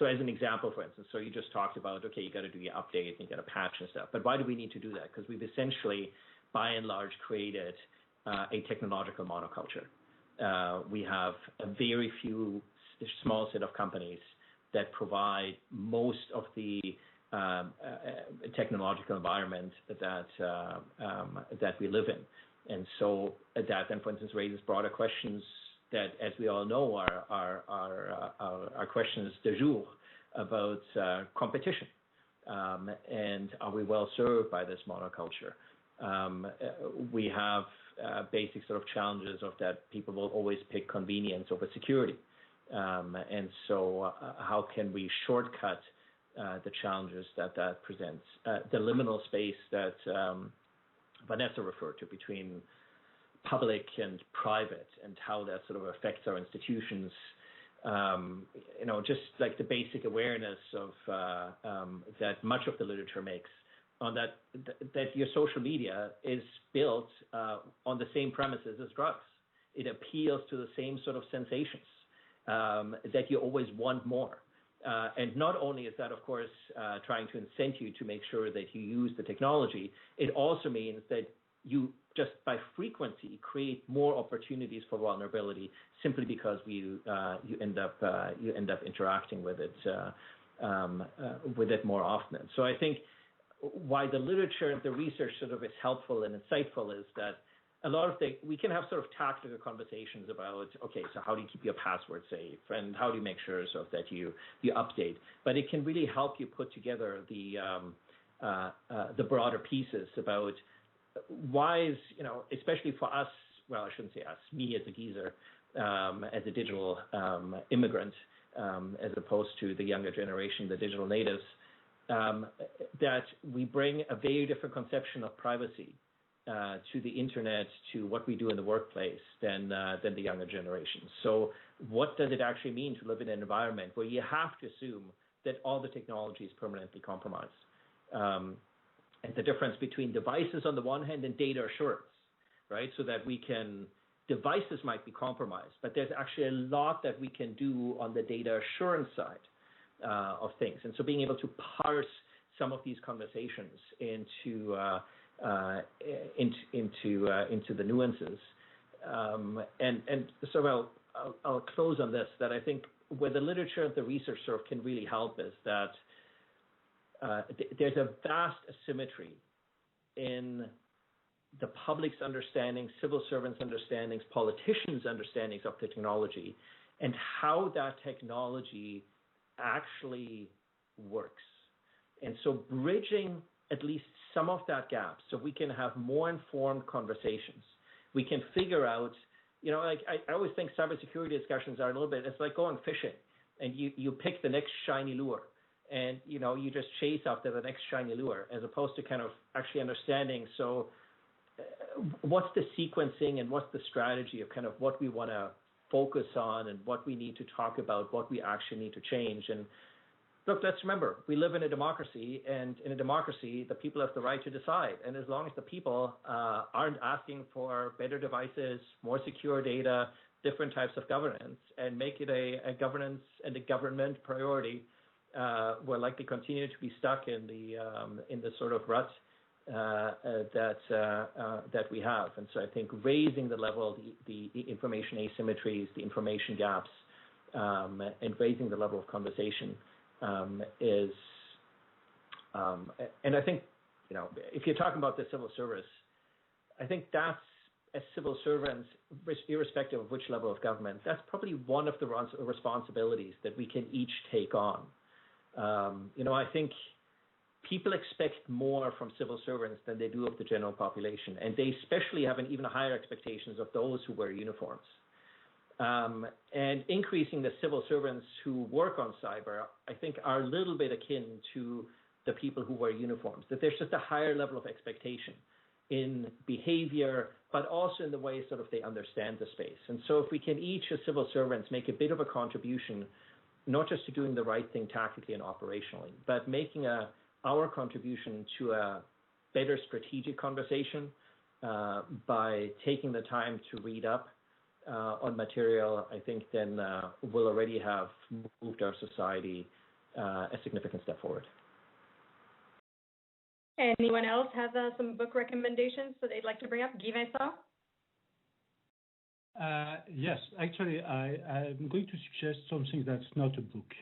as an example, for instance, so you just talked about, okay, you got to do your update and you got to patch and stuff. But why do we need to do that? Because we've essentially, by and large, created a technological monoculture. We have a very few small set of companies that provide most of the technological environment that we live in, and so that then, for instance, raises broader questions that, as we all know, are questions du jour about competition, and are we well served by this monoculture? We have basic sort of challenges of that people will always pick convenience over security, and so how can we shortcut the challenges that presents? The liminal space that Vanessa referred to between public and private, and how that sort of affects our institutions. Just like the basic awareness of that much of the literature makes on that your social media is built on the same premises as drugs. It appeals to the same sort of sensations that you always want more. And not only is that, of course, trying to incent you to make sure that you use the technology, it also means that you just by frequency create more opportunities for vulnerability simply because you end up interacting with it more often. So I think why the literature and the research sort of is helpful and insightful is that a lot of we can have sort of tactical conversations about, okay, so how do you keep your password safe, and how do you make sure so that you update? But it can really help you put together the broader pieces about why is, especially for us, well, I shouldn't say us, me as a geezer, as a digital immigrant, as opposed to the younger generation, the digital natives, that we bring a very different conception of privacy to the internet, to what we do in the workplace than the younger generation. So what does it actually mean to live in an environment where you have to assume that all the technology is permanently compromised? And the difference between devices on the one hand and data assurance, right? So that devices might be compromised, but there's actually a lot that we can do on the data assurance side of things. And so being able to parse some of these conversations into the nuances. And so I'll close on this, that I think where the literature and the research sort of can really help is that there's a vast asymmetry in the public's understanding, civil servants' understandings, politicians' understandings of the technology, and how that technology actually works. And so bridging at least some of that gap so we can have more informed conversations. We can figure out, I always think cybersecurity discussions are a little bit, it's like going fishing, and you pick the next shiny lure. And, you just chase after the next shiny lure, as opposed to kind of actually understanding, so what's the sequencing and what's the strategy of kind of what we want to focus on and what we need to talk about, what we actually need to change. And look, let's remember, we live in a democracy, and in a democracy, the people have the right to decide. And as long as the people aren't asking for better devices, more secure data, different types of governance, and make it a governance and a government priority, we'll likely continue to be stuck in the sort of rut that we have. And so I think raising the level, the information asymmetries, the information gaps, and raising the level of conversation is, and I think, if you're talking about the civil service, I think that's, as civil servants, irrespective of which level of government, that's probably one of the responsibilities that we can each take on. I think people expect more from civil servants than they do of the general population, and they especially have an even higher expectations of those who wear uniforms. And increasing the civil servants who work on cyber, I think, are a little bit akin to the people who wear uniforms, that there's just a higher level of expectation in behavior, but also in the way sort of they understand the space. And so if we can each, as civil servants, make a bit of a contribution, not just to doing the right thing tactically and operationally, but making our contribution to a better strategic conversation by taking the time to read up on material, I think then we'll already have moved our society a significant step forward. Anyone else have some book recommendations that they'd like to bring up? Guy Vincent? Yes, actually, I'm going to suggest something that's not a book.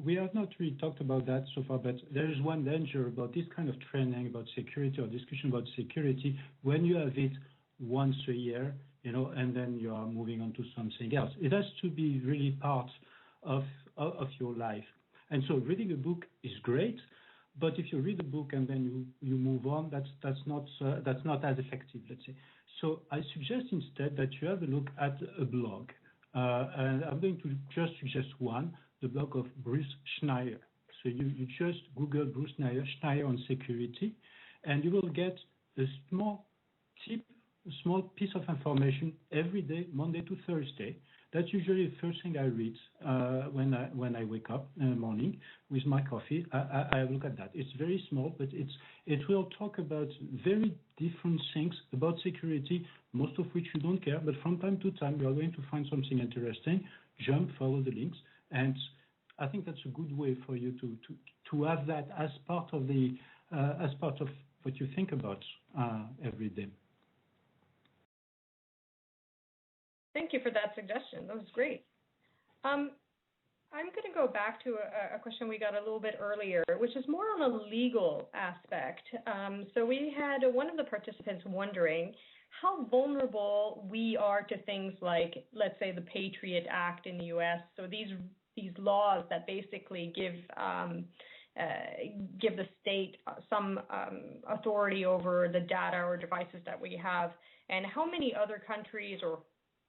We have not really talked about that so far, but there is one danger about this kind of training about security or discussion about security when you have it once a year, and then you are moving on to something else. It has to be really part of your life. And so reading a book is great, but if you read a book and then you move on, that's not as effective, let's say. So I suggest instead that you have a look at a blog, and I'm going to just suggest one, the blog of Bruce Schneier. So you just Google Bruce Schneier on security, and you will get a small tip, a small piece of information every day, Monday to Thursday. That's usually the first thing I read when I wake up in the morning with my coffee. I look at that. It's very small, but it will talk about very different things about security, most of which you don't care. But from time to time, you are going to find something interesting. Jump, follow the links, and I think that's a good way for you to have that as part of what you think about every day. Thank you for that suggestion. That was great. I'm going to go back to a question we got a little bit earlier, which is more on a legal aspect. So we had one of the participants wondering how vulnerable we are to things like, let's say, the Patriot Act in the U.S. So these laws that basically give the state some authority over the data or devices that we have, and how many other countries, or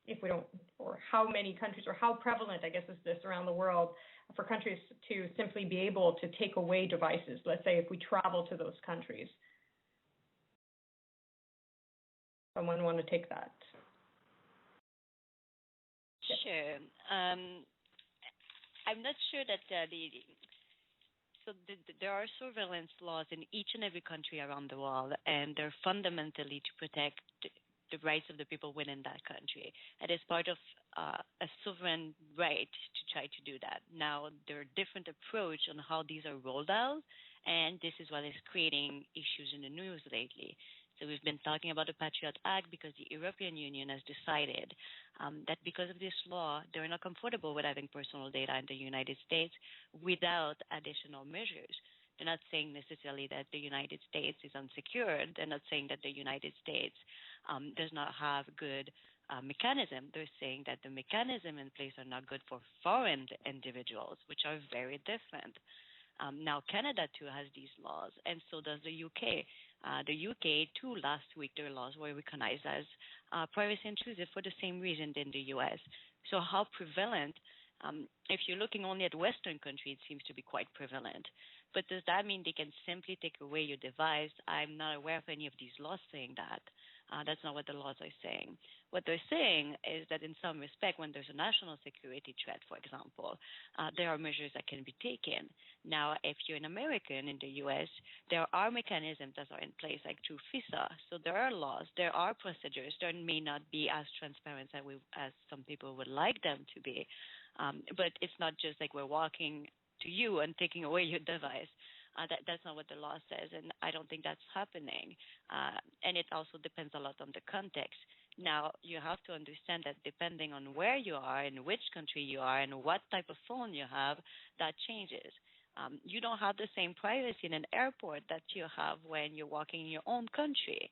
if we don't, or how many countries, or how prevalent, I guess, is this around the world for countries to simply be able to take away devices, let's say if we travel to those countries? Someone want to take that? Sure. I'm not sure that there are surveillance laws in each and every country around the world, and they're fundamentally to protect the rights of the people within that country. It is part of a sovereign right to try to do that. Now, there are different approaches on how these are rolled out, and this is what is creating issues in the news lately. So we've been talking about the Patriot Act because the European Union has decided that because of this law, they're not comfortable with having personal data in the United States without additional measures. They're not saying necessarily that the United States is unsecured. They're not saying that the United States does not have good mechanism. They're saying that the mechanism in place are not good for foreign individuals, which are very different. Now, Canada, too, has these laws, and so does the UK. The UK, too, last week, their laws were recognized as privacy intrusive for the same reason in the US. So how prevalent, if you're looking only at Western countries, it seems to be quite prevalent. But does that mean they can simply take away your device? I'm not aware of any of these laws saying that. That's not what the laws are saying. What they're saying is that in some respect, when there's a national security threat, for example, there are measures that can be taken. Now, if you're an American in the U.S., there are mechanisms that are in place, like through FISA. So there are laws, there are procedures. There may not be as transparent as some people would like them to be. But it's not just like we're walking to you and taking away your device. That's not what the law says, and I don't think that's happening. And it also depends a lot on the context. Now, you have to understand that depending on where you are, in which country you are, and what type of phone you have, that changes. You don't have the same privacy in an airport that you have when you're walking in your own country.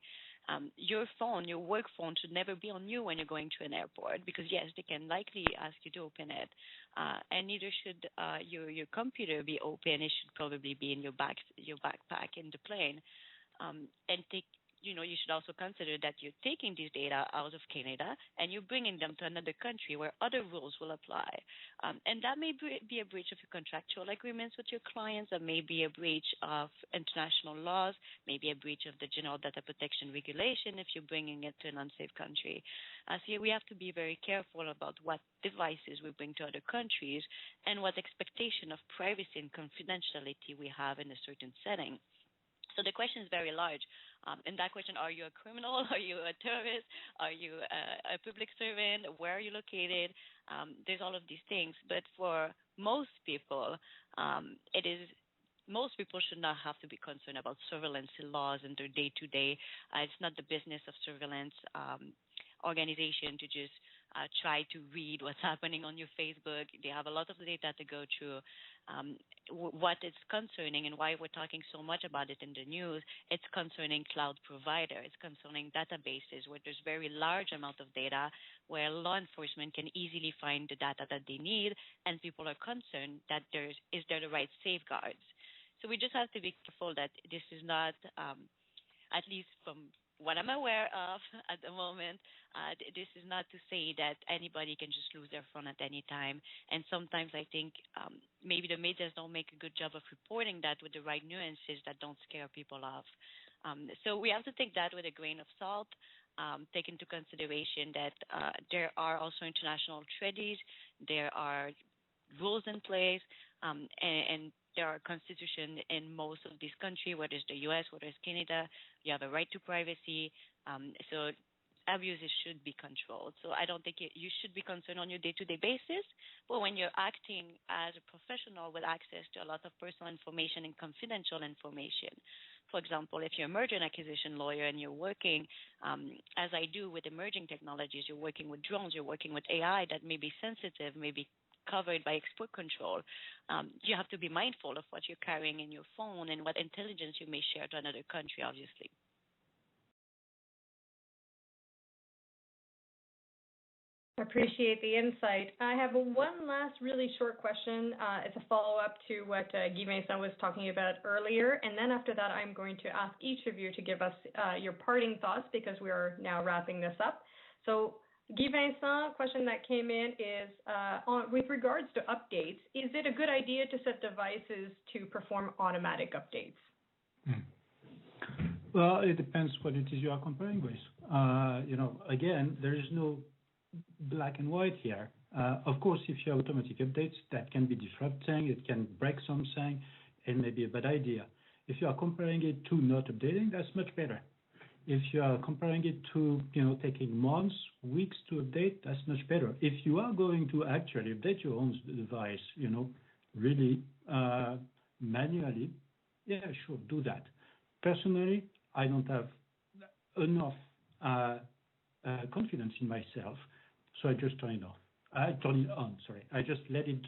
Your phone, your work phone, should never be on you when you're going to an airport because, yes, they can likely ask you to open it. And neither should your computer be open. It should probably be in your backpack in the plane. And you should also consider that you're taking these data out of Canada and you're bringing them to another country where other rules will apply. And that may be a breach of your contractual agreements with your clients. That may be a breach of international laws, maybe a breach of the General Data Protection Regulation if you're bringing it to an unsafe country. So we have to be very careful about what devices we bring to other countries and what expectation of privacy and confidentiality we have in a certain setting. So the question is very large. And that question, are you a criminal? Are you a terrorist? Are you a public servant? Where are you located? There's all of these things. But for most people, most people should not have to be concerned about surveillance laws in their day-to-day. It's not the business of surveillance organization to just try to read what's happening on your Facebook. They have a lot of data to go through. What is concerning and why we're talking so much about it in the news, it's concerning cloud providers, it's concerning databases where there's very large amount of data where law enforcement can easily find the data that they need, and people are concerned that is there the right safeguards. So we just have to be careful that this is not, at least from what I'm aware of at the moment, this is not to say that anybody can just lose their phone at any time. And sometimes I think maybe the media don't make a good job of reporting that with the right nuances that don't scare people off. So we have to take that with a grain of salt, take into consideration that there are also international treaties, there are rules in place, and there are constitutions in most of these countries, whether it's the U.S., whether it's Canada. You have a right to privacy. So abuses should be controlled. So I don't think you should be concerned on your day-to-day basis. But when you're acting as a professional with access to a lot of personal information and confidential information, for example, if you're a merger and acquisition lawyer and you're working, as I do with emerging technologies, you're working with drones, you're working with AI that may be sensitive, may be covered by export control, you have to be mindful of what you're carrying in your phone and what intelligence you may share to another country, obviously. I appreciate the insight. I have one last really short question. It's a follow-up to what Guy Vincent was talking about earlier. And then after that, I'm going to ask each of you to give us your parting thoughts because we are now wrapping this up. So Guy Vincent, question that came in is, with regards to updates, is it a good idea to set devices to perform automatic updates? Well, it depends what it is you are comparing with. Again, there is no black and white here. Of course, if you have automatic updates, that can be disrupting, it can break something, and maybe a bad idea. If you are comparing it to not updating, that's much better. If you are comparing it to, taking months, weeks to update, that's much better. If you are going to actually update your own device, really manually, yeah, sure, do that. Personally, I don't have enough confidence in myself, so I just turn it off. I turn it on, sorry. I just let it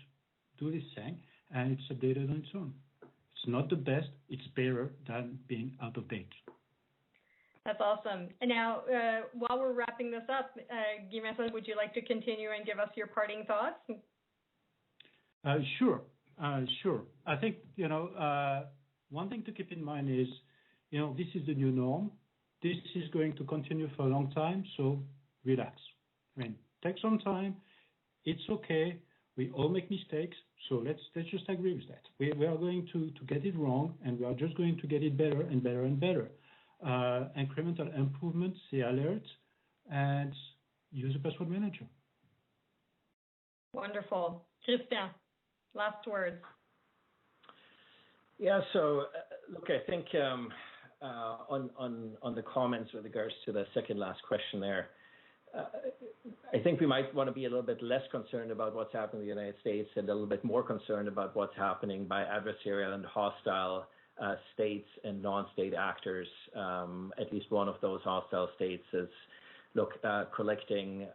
do this thing, and it's updated on its own. It's not the best, it's better than being out of date. That's awesome. And now, while we're wrapping this up, Guy Vincent, would you like to continue and give us your parting thoughts? Sure. I think, one thing to keep in mind is, this is the new norm. This is going to continue for a long time, so relax. Take some time. It's okay. We all make mistakes, so let's just agree with that. We are going to get it wrong, and we are just going to get it better and better and better. incremental improvement, say alert, and use a password manager. Wonderful. Christian, last words. Yeah, so look, I think on the comments with regards to the second last question there, I think we might want to be a little bit less concerned about what's happening in the United States and a little bit more concerned about what's happening by adversarial and hostile states and non-state actors. At least one of those hostile states is collecting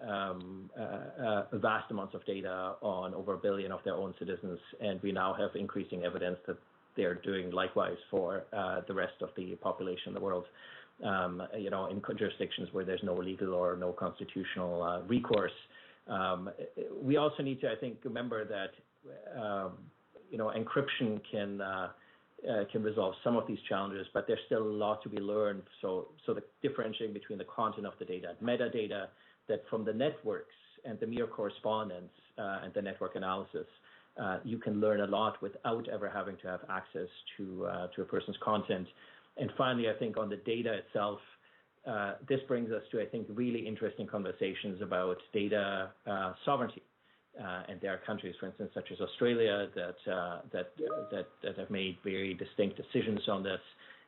vast amounts of data on over 1 billion of their own citizens, and we now have increasing evidence that they're doing likewise for the rest of the population of the world. In jurisdictions where there's no legal or no constitutional recourse. We also need to, I think, remember that encryption can resolve some of these challenges, but there's still a lot to be learned. So the differentiating between the content of the data, metadata, that from the networks and the mere correspondence and the network analysis, you can learn a lot without ever having to have access to a person's content. And finally, I think on the data itself, this brings us to, I think, really interesting conversations about data sovereignty. And there are countries, for instance, such as Australia, that have made very distinct decisions on this.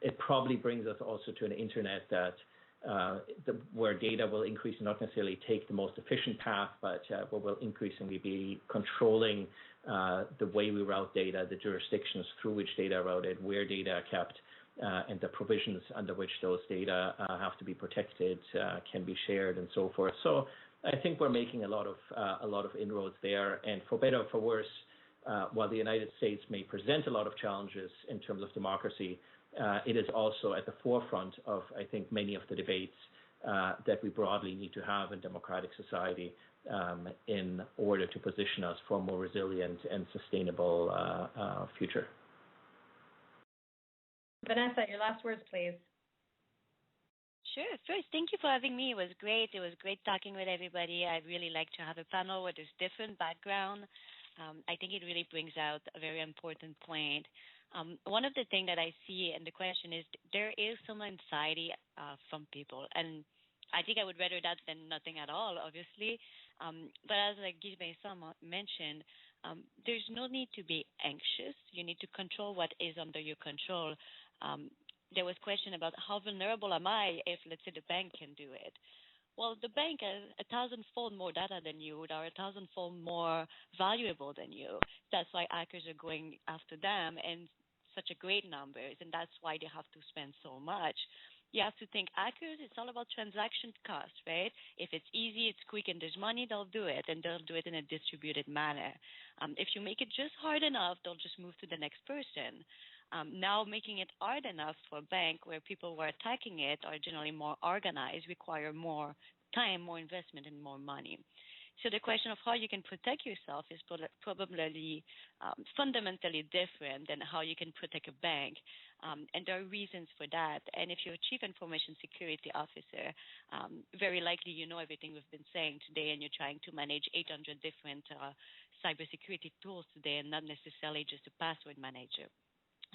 It probably brings us also to an internet that where data will increasingly not necessarily take the most efficient path, but will increasingly be controlling the way we route data, the jurisdictions through which data are routed, where data are kept, and the provisions under which those data have to be protected, can be shared, and so forth. So I think we're making a lot of inroads there. And for better or for worse, while the United States may present a lot of challenges in terms of democracy, it is also at the forefront of, I think, many of the debates that we broadly need to have in democratic society in order to position us for a more resilient and sustainable future. Vanessa, your last words, please. Sure. First, thank you for having me. It was great. It was great talking with everybody. I really like to have a panel where there's different background. I think it really brings out a very important point. One of the things that I see in the question is there is some anxiety from people, and I think I would rather that than nothing at all, obviously. But as Gilbert mentioned, there's no need to be anxious. You need to control what is under your control. There was a question about how vulnerable am I if, let's say, the bank can do it. Well, the bank has 1,000-fold more data than you, or 1,000-fold more valuable than you. That's why hackers are going after them in such a great numbers, and that's why they have to spend so much. You have to think hackers, it's all about transaction cost, right? If it's easy, it's quick, and there's money, they'll do it, and they'll do it in a distributed manner. If you make it just hard enough, they'll just move to the next person. Now making it hard enough for a bank where people who are attacking it are generally more organized, require more time, more investment, and more money. So the question of how you can protect yourself is probably fundamentally different than how you can protect a bank. And there are reasons for that. And if you're a chief information security officer, very likely you know everything we've been saying today, and you're trying to manage 800 different cybersecurity tools today, and not necessarily just a password manager.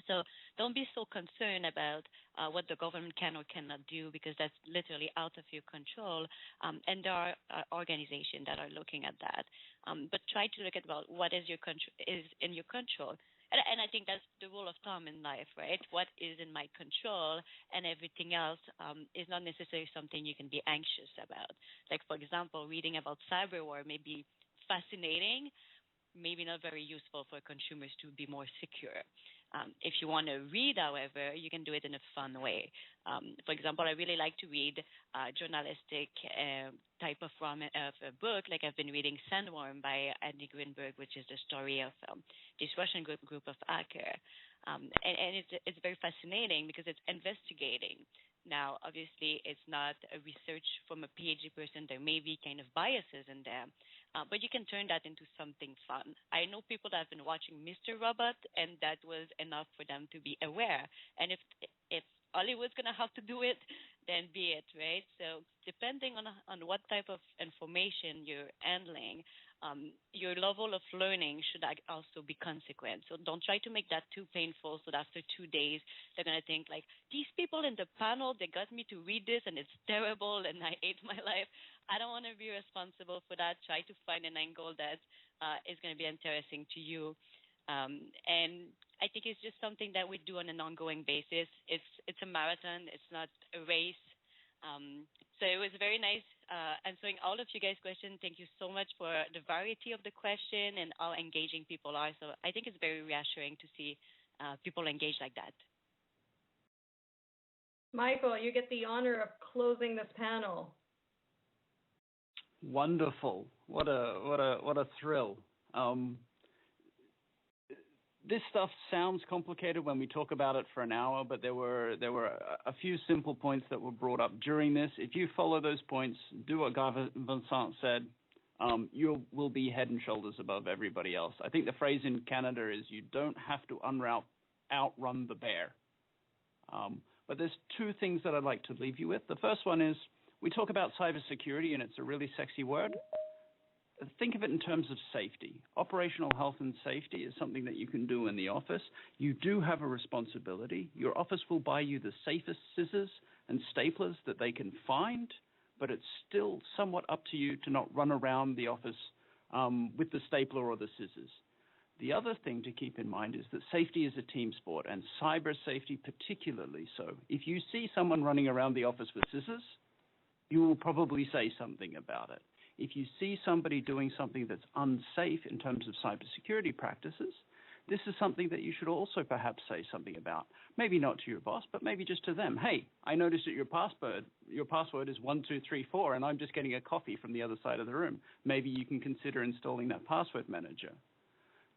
So don't be so concerned about what the government can or cannot do, because that's literally out of your control. And there are organizations that are looking at that. But try to look at what is in your control. And I think that's the rule of thumb in life, right? What is in my control, and everything else is not necessarily something you can be anxious about. Like, for example, reading about cyber war may be fascinating, maybe not very useful for consumers to be more secure. If you want to read, however, you can do it in a fun way. For example, I really like to read journalistic type of a book. Like I've been reading Sandworm by Andy Greenberg, which is the story of this Russian group of hackers. And it's very fascinating because it's investigating. Now, obviously, it's not a research from a PhD person. There may be kind of biases in there, but you can turn that into something fun. I know people that have been watching Mr. Robot, and that was enough for them to be aware. And if Hollywood's going to have to do it, then be it, right? So depending on what type of information you're handling, your level of learning should also be consequent. So don't try to make that too painful so that after 2 days, they're going to think like, these people in the panel, they got me to read this and it's terrible and I hate my life. I don't want to be responsible for that. Try to find an angle that is going to be interesting to you. And I think it's just something that we do on an ongoing basis. It's a marathon. It's not a race. So it was very nice answering all of you guys' questions. Thank you so much for the variety of the question and how engaging people are. So I think it's very reassuring to see people engage like that. Michael, you get the honor of closing this panel. Wonderful! What a thrill! This stuff sounds complicated when we talk about it for an hour, but there were a few simple points that were brought up during this. If you follow those points, do what Guy Vincent said, you will be head and shoulders above everybody else. I think the phrase in Canada is you don't have to outrun the bear. But there's two things that I'd like to leave you with. The first one is we talk about cybersecurity, and it's a really sexy word. Think of it in terms of safety. Operational health and safety is something that you can do in the office. You do have a responsibility. Your office will buy you the safest scissors and staplers that they can find, but it's still somewhat up to you to not run around the office with the stapler or the scissors. The other thing to keep in mind is that safety is a team sport, and cyber safety particularly so. If you see someone running around the office with scissors, you will probably say something about it. If you see somebody doing something that's unsafe in terms of cybersecurity practices, this is something that you should also perhaps say something about. Maybe not to your boss, but maybe just to them. Hey, I noticed that your password is 1234, and I'm just getting a coffee from the other side of the room. Maybe you can consider installing that password manager.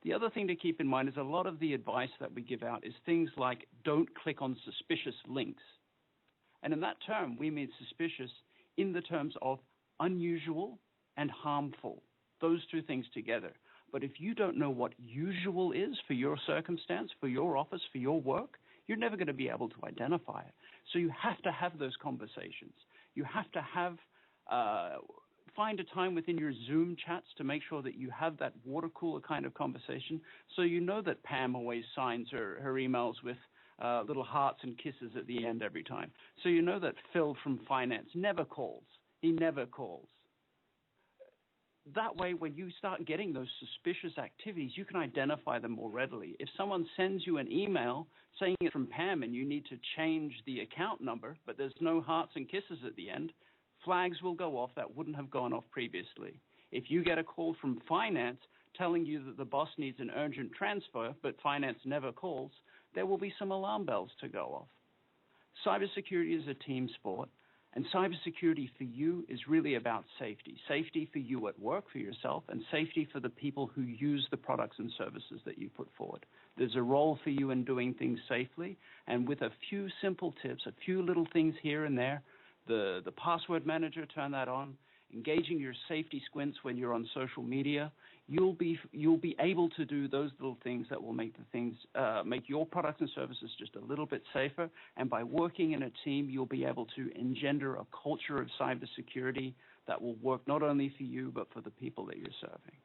The other thing to keep in mind is a lot of the advice that we give out is things like don't click on suspicious links. And in that term, we mean suspicious in the terms of unusual and harmful, those two things together. But if you don't know what usual is for your circumstance, for your office, for your work, you're never going to be able to identify it. So you have to have those conversations. You have to find a time within your Zoom chats to make sure that you have that water cooler kind of conversation. So you know that Pam always signs her emails with little hearts and kisses at the end every time. So you know that Phil from finance never calls. He never calls. That way, when you start getting those suspicious activities, you can identify them more readily. If someone sends you an email saying it's from Pam and you need to change the account number, but there's no hearts and kisses at the end, flags will go off that wouldn't have gone off previously. If you get a call from finance telling you that the boss needs an urgent transfer, but finance never calls, there will be some alarm bells to go off. Cybersecurity is a team sport. And cybersecurity for you is really about safety. Safety for you at work, for yourself, and safety for the people who use the products and services that you put forward. There's a role for you in doing things safely, and with a few simple tips, a few little things here and there, the password manager, turn that on, engaging your safety squints when you're on social media, you'll be able to do those little things that will make make your products and services just a little bit safer. And by working in a team, you'll be able to engender a culture of cybersecurity that will work not only for you, but for the people that you're serving.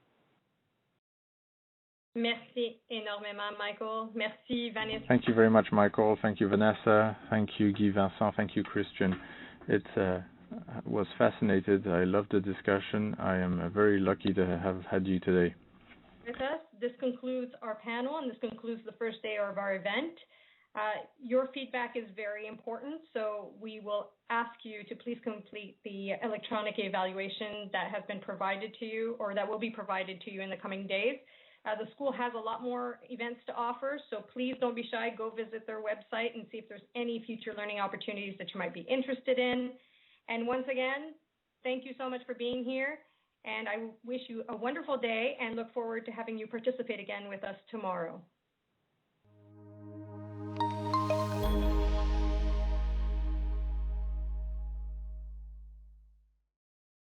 Merci énormément, Michael. Merci, Vanessa. Thank you very much, Michael. Thank you, Vanessa. Thank you, Guy Vincent. Thank you, Christian. It was fascinated. I loved the discussion. I am very lucky to have had you today. With us, this concludes our panel, and this concludes the first day of our event. Your feedback is very important, so we will ask you to please complete the electronic evaluation that has been provided to you, or that will be provided to you in the coming days. The school has a lot more events to offer, so please don't be shy. Go visit their website and see if there's any future learning opportunities that you might be interested in. And once again, thank you so much for being here, and I wish you a wonderful day and look forward to having you participate again with us tomorrow.